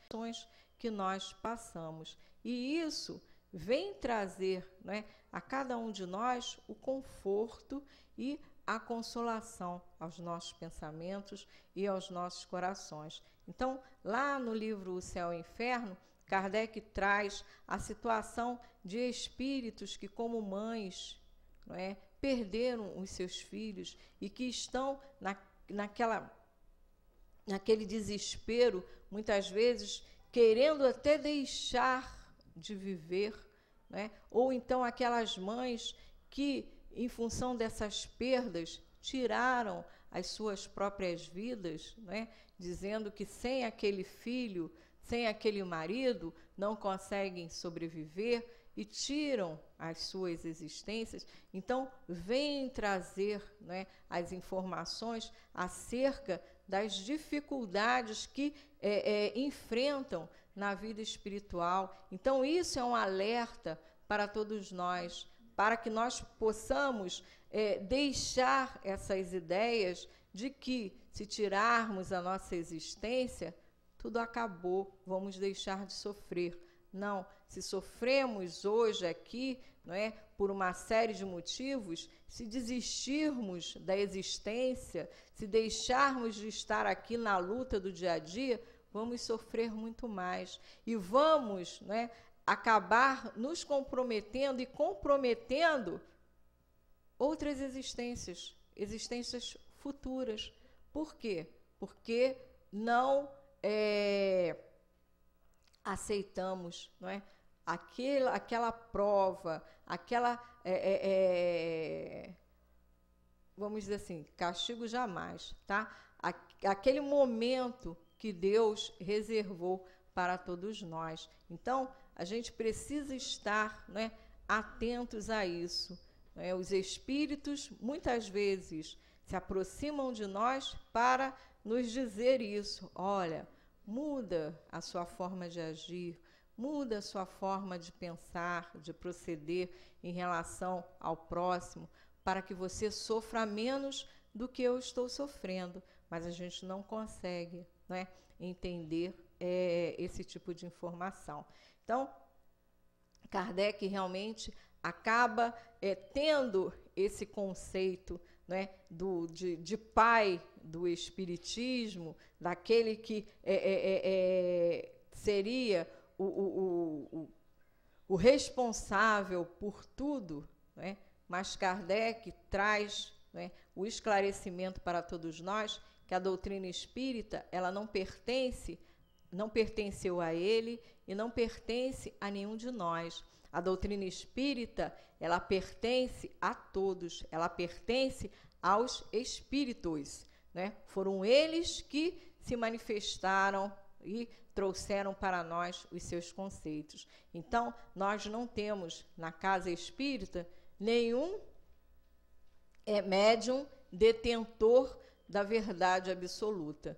que nós passamos. E isso vem trazer, né, a cada um de nós o conforto e a consolação aos nossos pensamentos e aos nossos corações. Então, lá no livro O Céu e o Inferno, Kardec traz a situação de espíritos que, como mães, não é, perderam os seus filhos e que estão naquele desespero, muitas vezes querendo até deixar de viver, né? Ou então aquelas mães que, em função dessas perdas, tiraram as suas próprias vidas, né? Dizendo que sem aquele filho, sem aquele marido, não conseguem sobreviver e tiram as suas existências. Então, vem trazer, né, as informações acerca das dificuldades que enfrentam na vida espiritual. Então, isso é um alerta para todos nós, para que nós possamos deixar essas ideias de que, se tirarmos a nossa existência, tudo acabou, vamos deixar de sofrer. Não, se sofremos hoje aqui, não é, por uma série de motivos, se desistirmos da existência, se deixarmos de estar aqui na luta do dia a dia, vamos sofrer muito mais. E vamos, né, acabar nos comprometendo e comprometendo outras existências futuras. Por quê? Porque não aceitamos, não é? Aquela prova, vamos dizer assim, castigo jamais, tá? Aquele momento que Deus reservou para todos nós. Então, a gente precisa estar, né, atentos a isso. Né? Os espíritos, muitas vezes, se aproximam de nós para nos dizer isso. Olha, muda a sua forma de agir, muda a sua forma de pensar, de proceder em relação ao próximo, para que você sofra menos do que eu estou sofrendo. Mas a gente não consegue, né, entender esse tipo de informação. Então, Kardec realmente acaba tendo esse conceito, né, de pai do espiritismo, daquele que seria o responsável por tudo, né? Mas Kardec traz, né, o esclarecimento para todos nós que a doutrina espírita ela não pertenceu a ele e não pertence a nenhum de nós. A doutrina espírita ela pertence a todos, ela pertence aos espíritos, né? Foram eles que se manifestaram e trouxeram para nós os seus conceitos. Então, nós não temos na casa espírita nenhum médium detentor da verdade absoluta.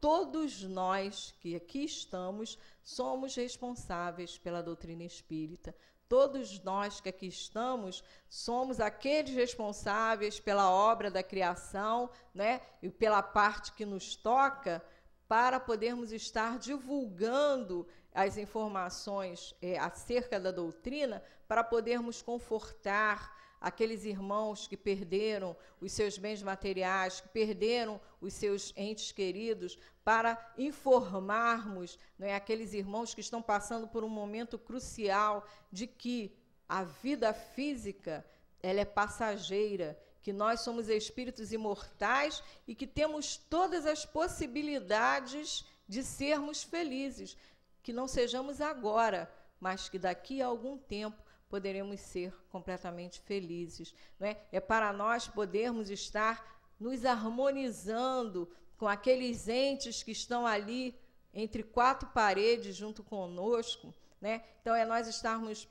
Todos nós que aqui estamos somos responsáveis pela doutrina espírita. Todos nós que aqui estamos somos aqueles responsáveis pela obra da criação, né, e pela parte que nos toca, para podermos estar divulgando as informações acerca da doutrina, para podermos confortar aqueles irmãos que perderam os seus bens materiais, que perderam os seus entes queridos, para informarmos, né, aqueles irmãos que estão passando por um momento crucial de que a vida física ela é passageira, que nós somos espíritos imortais e que temos todas as possibilidades de sermos felizes, que não sejamos agora, mas que daqui a algum tempo poderemos ser completamente felizes. Não é? É para nós podermos estar nos harmonizando com aqueles entes que estão ali entre quatro paredes junto conosco. Né? Então, é nós estarmos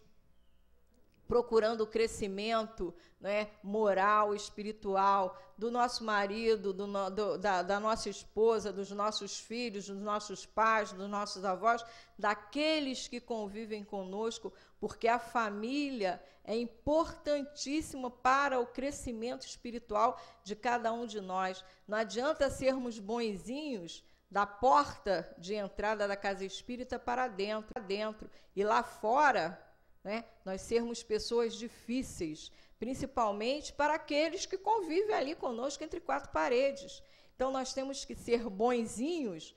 procurando o crescimento, né, moral, espiritual, do nosso marido, da nossa esposa, dos nossos filhos, dos nossos pais, dos nossos avós, daqueles que convivem conosco, porque a família é importantíssima para o crescimento espiritual de cada um de nós. Não adianta sermos bonzinhos da porta de entrada da casa espírita para dentro, e lá fora, né, nós sermos pessoas difíceis, principalmente para aqueles que convivem ali conosco entre quatro paredes. Então, nós temos que ser bonzinhos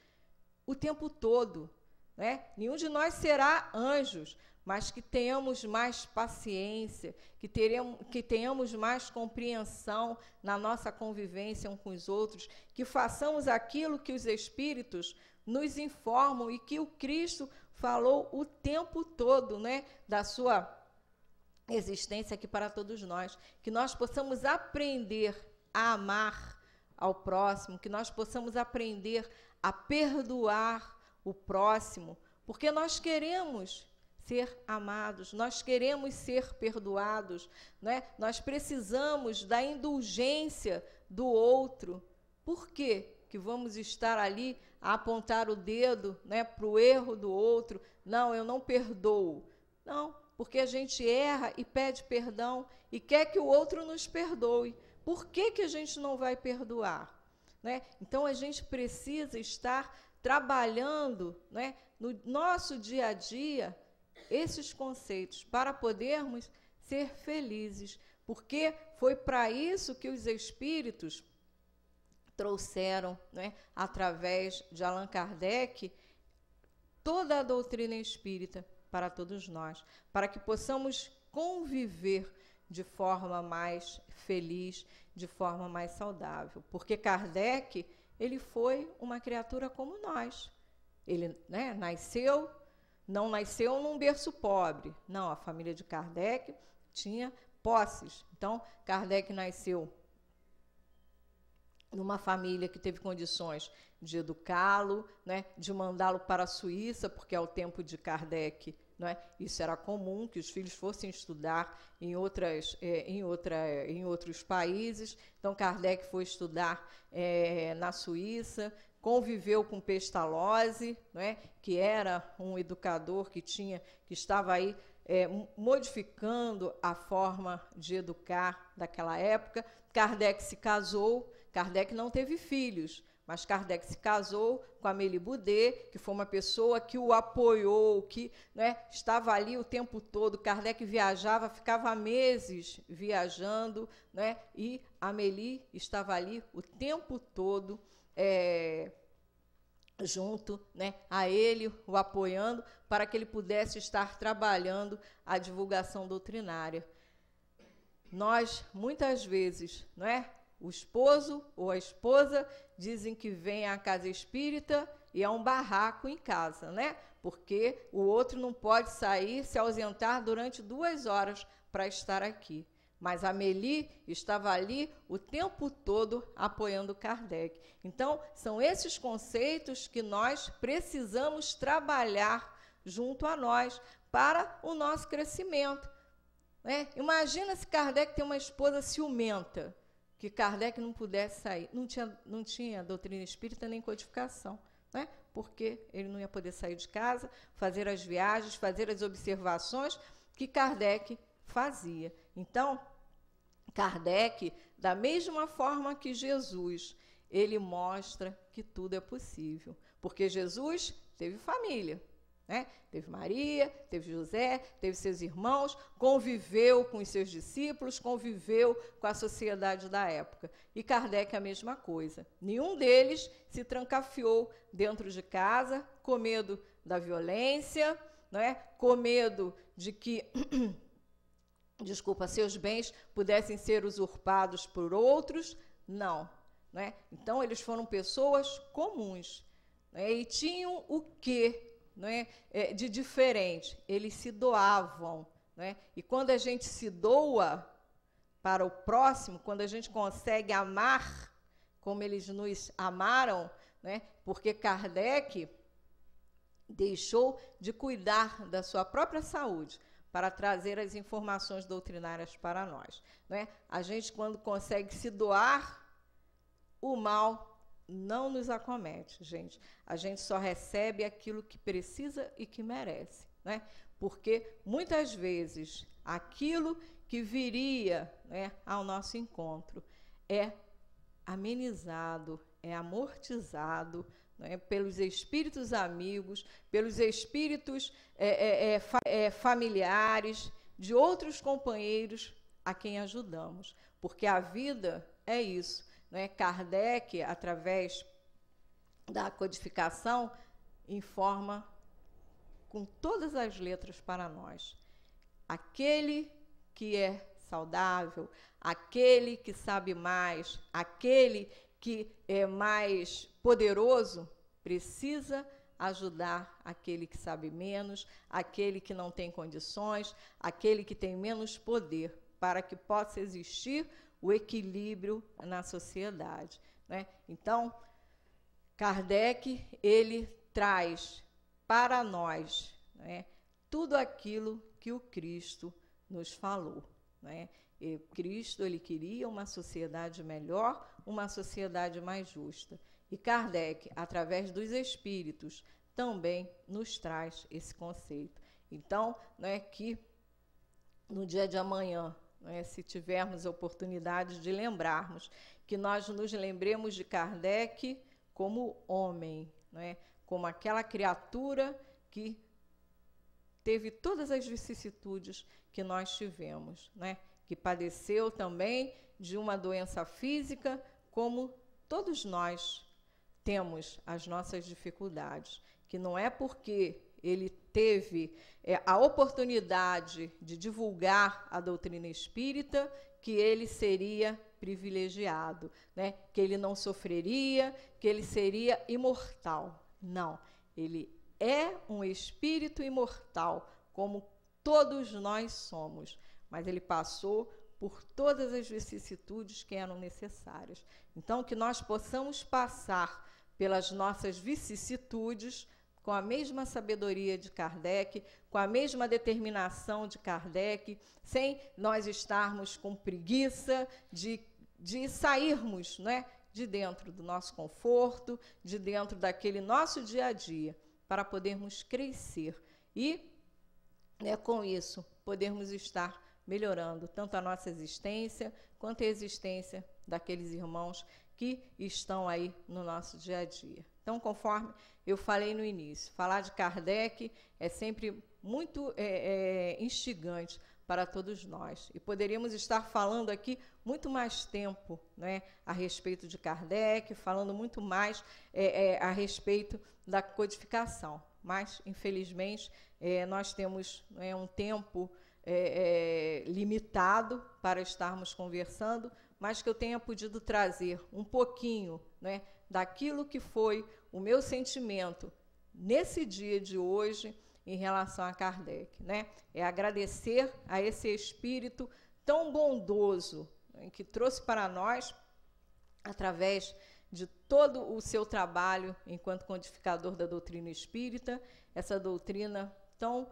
o tempo todo. Né? Nenhum de nós será anjos, mas que tenhamos mais paciência, que tenhamos mais compreensão na nossa convivência uns com os outros, que façamos aquilo que os espíritos nos informam e que o Cristo falou o tempo todo, né, da sua existência aqui para todos nós, que nós possamos aprender a amar ao próximo, que nós possamos aprender a perdoar o próximo, porque nós queremos ser amados, nós queremos ser perdoados, né? Nós precisamos da indulgência do outro. Por quê que vamos estar ali a apontar o dedo, né, para o erro do outro? Não, eu não perdoo. Não, porque a gente erra e pede perdão e quer que o outro nos perdoe. Por que a gente não vai perdoar? Né? Então, a gente precisa estar trabalhando, né, no nosso dia a dia esses conceitos para podermos ser felizes, porque foi para isso que os espíritos trouxeram, né, através de Allan Kardec, toda a doutrina espírita para todos nós, para que possamos conviver de forma mais feliz, de forma mais saudável. Porque Kardec, ele foi uma criatura como nós. Ele, né, nasceu não nasceu num berço pobre. Não, a família de Kardec tinha posses. Então, Kardec nasceu numa família que teve condições de educá-lo, né, de mandá-lo para a Suíça, porque ao tempo de Kardec, né, isso era comum, que os filhos fossem estudar em outros países. Então, Kardec foi estudar na Suíça, conviveu com Pestalozzi, né, que era um educador que estava aí modificando a forma de educar daquela época. Kardec se casou. Kardec não teve filhos, mas Kardec se casou com Amélie Boudet, que foi uma pessoa que o apoiou, que, né, estava ali o tempo todo. Kardec viajava, ficava meses viajando, né, e Amélie estava ali o tempo todo junto, né, a ele, o apoiando, para que ele pudesse estar trabalhando a divulgação doutrinária. Nós, muitas vezes, não é? O esposo ou a esposa dizem que vem à casa espírita e é um barraco em casa, né? Porque o outro não pode sair, se ausentar durante 2 horas para estar aqui. Mas a Amélie estava ali o tempo todo apoiando Kardec. Então, são esses conceitos que nós precisamos trabalhar junto a nós para o nosso crescimento, né? Imagina se Kardec tem uma esposa ciumenta, que Kardec não pudesse sair. Não tinha doutrina espírita nem codificação, né? Porque ele não ia poder sair de casa, fazer as viagens, fazer as observações que Kardec fazia. Então, Kardec, da mesma forma que Jesus, ele mostra que tudo é possível. Porque Jesus teve família, né? Teve Maria, teve José, teve seus irmãos, conviveu com os seus discípulos, conviveu com a sociedade da época. E Kardec a mesma coisa. Nenhum deles se trancafiou dentro de casa, com medo da violência, né? Com medo de que seus bens pudessem ser usurpados por outros. Não, né? Então, eles foram pessoas comuns, né? E tinham o quê, né, de diferente? Eles se doavam, né? E quando a gente se doa para o próximo, quando a gente consegue amar como eles nos amaram, né? Porque Kardec deixou de cuidar da sua própria saúde para trazer as informações doutrinárias para nós, né? A gente, quando consegue se doar, o mal não nos acomete, gente. A gente só recebe aquilo que precisa e que merece, né? Porque, muitas vezes, aquilo que viria, né, ao nosso encontro é amenizado, é amortizado, né, pelos espíritos amigos, pelos espíritos familiares, de outros companheiros a quem ajudamos. Porque a vida é isso, né? Kardec, através da codificação, informa com todas as letras para nós. Aquele que é saudável, aquele que sabe mais, aquele que é mais poderoso, precisa ajudar aquele que sabe menos, aquele que não tem condições, aquele que tem menos poder, para que possa existir o equilíbrio na sociedade, né? Então, Kardec, ele traz para nós, né, tudo aquilo que o Cristo nos falou, né? E Cristo, ele queria uma sociedade melhor, uma sociedade mais justa. E Kardec, através dos espíritos, também nos traz esse conceito. Então, né, que no dia de amanhã, né, se tivermos a oportunidade de lembrarmos, que nós nos lembremos de Kardec como homem, né, como aquela criatura que teve todas as vicissitudes que nós tivemos, né, que padeceu também de uma doença física, como todos nós temos as nossas dificuldades, que não é porque ele teve a oportunidade de divulgar a doutrina espírita que ele seria privilegiado, né? Que ele não sofreria, que ele seria imortal. Não, ele é um espírito imortal, como todos nós somos, mas ele passou por todas as vicissitudes que eram necessárias. Então, que nós possamos passar pelas nossas vicissitudes com a mesma sabedoria de Kardec, com a mesma determinação de Kardec, sem nós estarmos com preguiça de sairmos, né, de dentro do nosso conforto, de dentro daquele nosso dia a dia, para podermos crescer e, né, com isso, podermos estar melhorando tanto a nossa existência quanto a existência daqueles irmãos que estão aí no nosso dia a dia. Então, conforme eu falei no início, falar de Kardec é sempre muito instigante para todos nós. E poderíamos estar falando aqui muito mais tempo, né, a respeito de Kardec, falando muito mais a respeito da codificação. Mas, infelizmente, nós temos, né, um tempo limitado para estarmos conversando, mas que eu tenha podido trazer um pouquinho, né, daquilo que foi o meu sentimento nesse dia de hoje em relação a Kardec, né? É agradecer a esse espírito tão bondoso, né, que trouxe para nós, através de todo o seu trabalho enquanto codificador da doutrina espírita, essa doutrina tão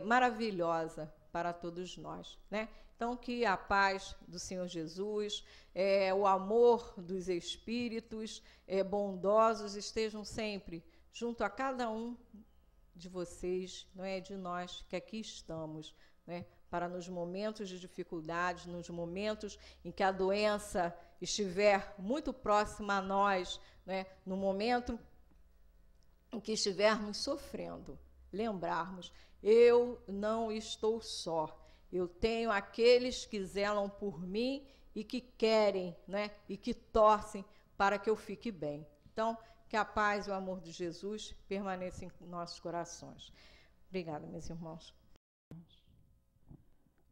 maravilhosa para todos nós, né? Então, que a paz do Senhor Jesus, o amor dos espíritos bondosos estejam sempre junto a cada um de vocês, não é, de nós que aqui estamos, né, para nos momentos de dificuldade, nos momentos em que a doença estiver muito próxima a nós, né, no momento em que estivermos sofrendo, lembrarmos: eu não estou só. Eu tenho aqueles que zelam por mim e que querem, né, e que torcem para que eu fique bem. Então, que a paz e o amor de Jesus permaneçam em nossos corações. Obrigada, meus irmãos.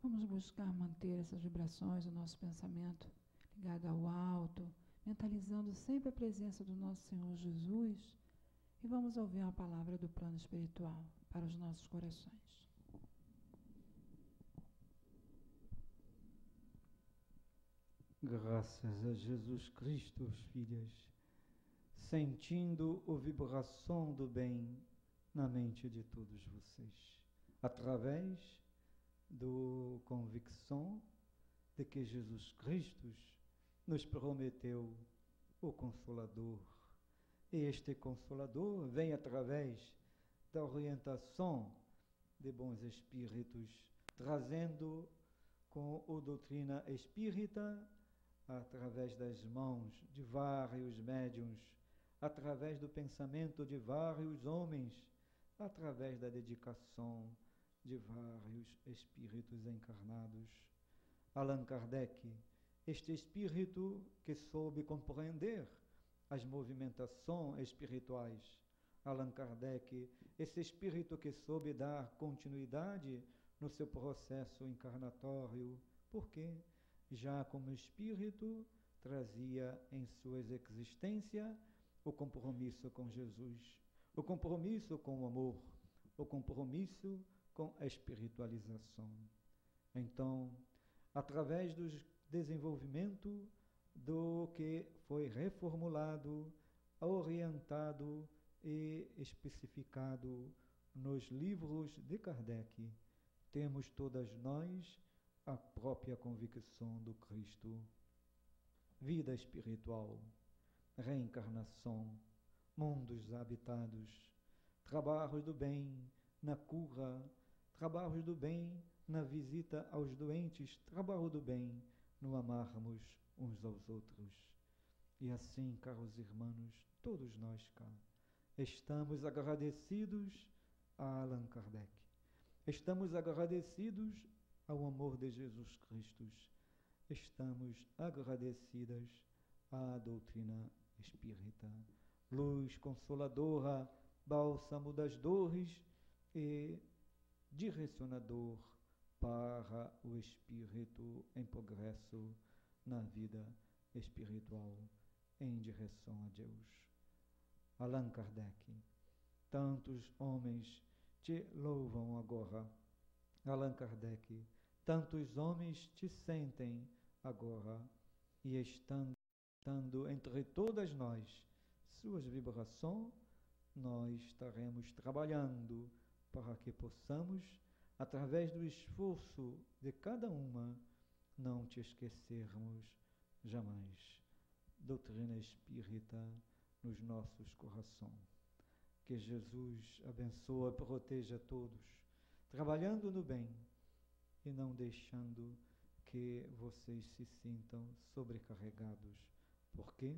Vamos buscar manter essas vibrações, o nosso pensamento ligado ao alto, mentalizando sempre a presença do nosso Senhor Jesus, e vamos ouvir uma palavra do plano espiritual para os nossos corações. Graças a Jesus Cristo, filhas, sentindo a vibração do bem na mente de todos vocês, através da convicção de que Jesus Cristo nos prometeu o Consolador. E este Consolador vem através da orientação de bons espíritos, trazendo com a doutrina espírita, através das mãos de vários médiuns, através do pensamento de vários homens, através da dedicação de vários espíritos encarnados. Allan Kardec, este espírito que soube compreender as movimentações espirituais. Allan Kardec, esse espírito que soube dar continuidade no seu processo encarnatório, porque já como espírito trazia em sua existência o compromisso com Jesus, o compromisso com o amor, o compromisso com a espiritualização. Então, através do desenvolvimento do que foi reformulado, orientado e especificado nos livros de Kardec, temos todas nós a própria convicção do Cristo. Vida espiritual, reencarnação, mundos habitados, trabalhos do bem na cura, trabalhos do bem na visita aos doentes, trabalho do bem no amarmos uns aos outros. E assim, caros irmãos, todos nós cá estamos agradecidos a Allan Kardec. Estamos agradecidos ao amor de Jesus Cristo. Estamos agradecidas à doutrina espírita. Luz consoladora, bálsamo das dores e direcionador para o espírito em progresso na vida espiritual em direção a Deus. Allan Kardec tantos homens te louvam agora, Allan Kardec, tantos homens te sentem agora, e estando entre todas nós, suas vibrações, nós estaremos trabalhando para que possamos, através do esforço de cada uma, não te esquecermos jamais. Doutrina espírita nos nossos corações. Que Jesus abençoe e proteja todos, trabalhando no bem e não deixando que vocês se sintam sobrecarregados. Porque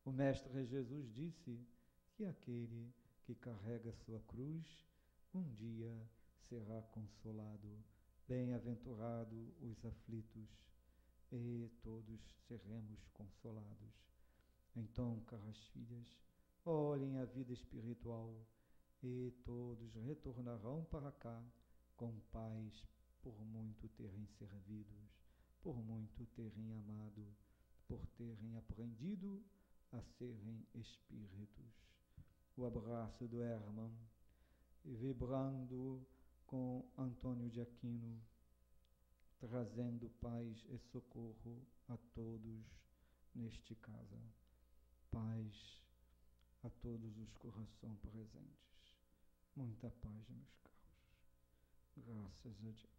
o Mestre Jesus disse que aquele que carrega sua cruz, um dia será consolado. Bem-aventurado os aflitos, e todos seremos consolados. Então, caras filhas, olhem a vida espiritual e todos retornarão para cá com paz por muito terem servidos, por muito terem amado, por terem aprendido a serem espíritos. O abraço do Hermann, vibrando com Antônio de Aquino, trazendo paz e socorro a todos neste casa. Paz a todos os corações presentes. Muita paz, meus caros. Graças a Deus.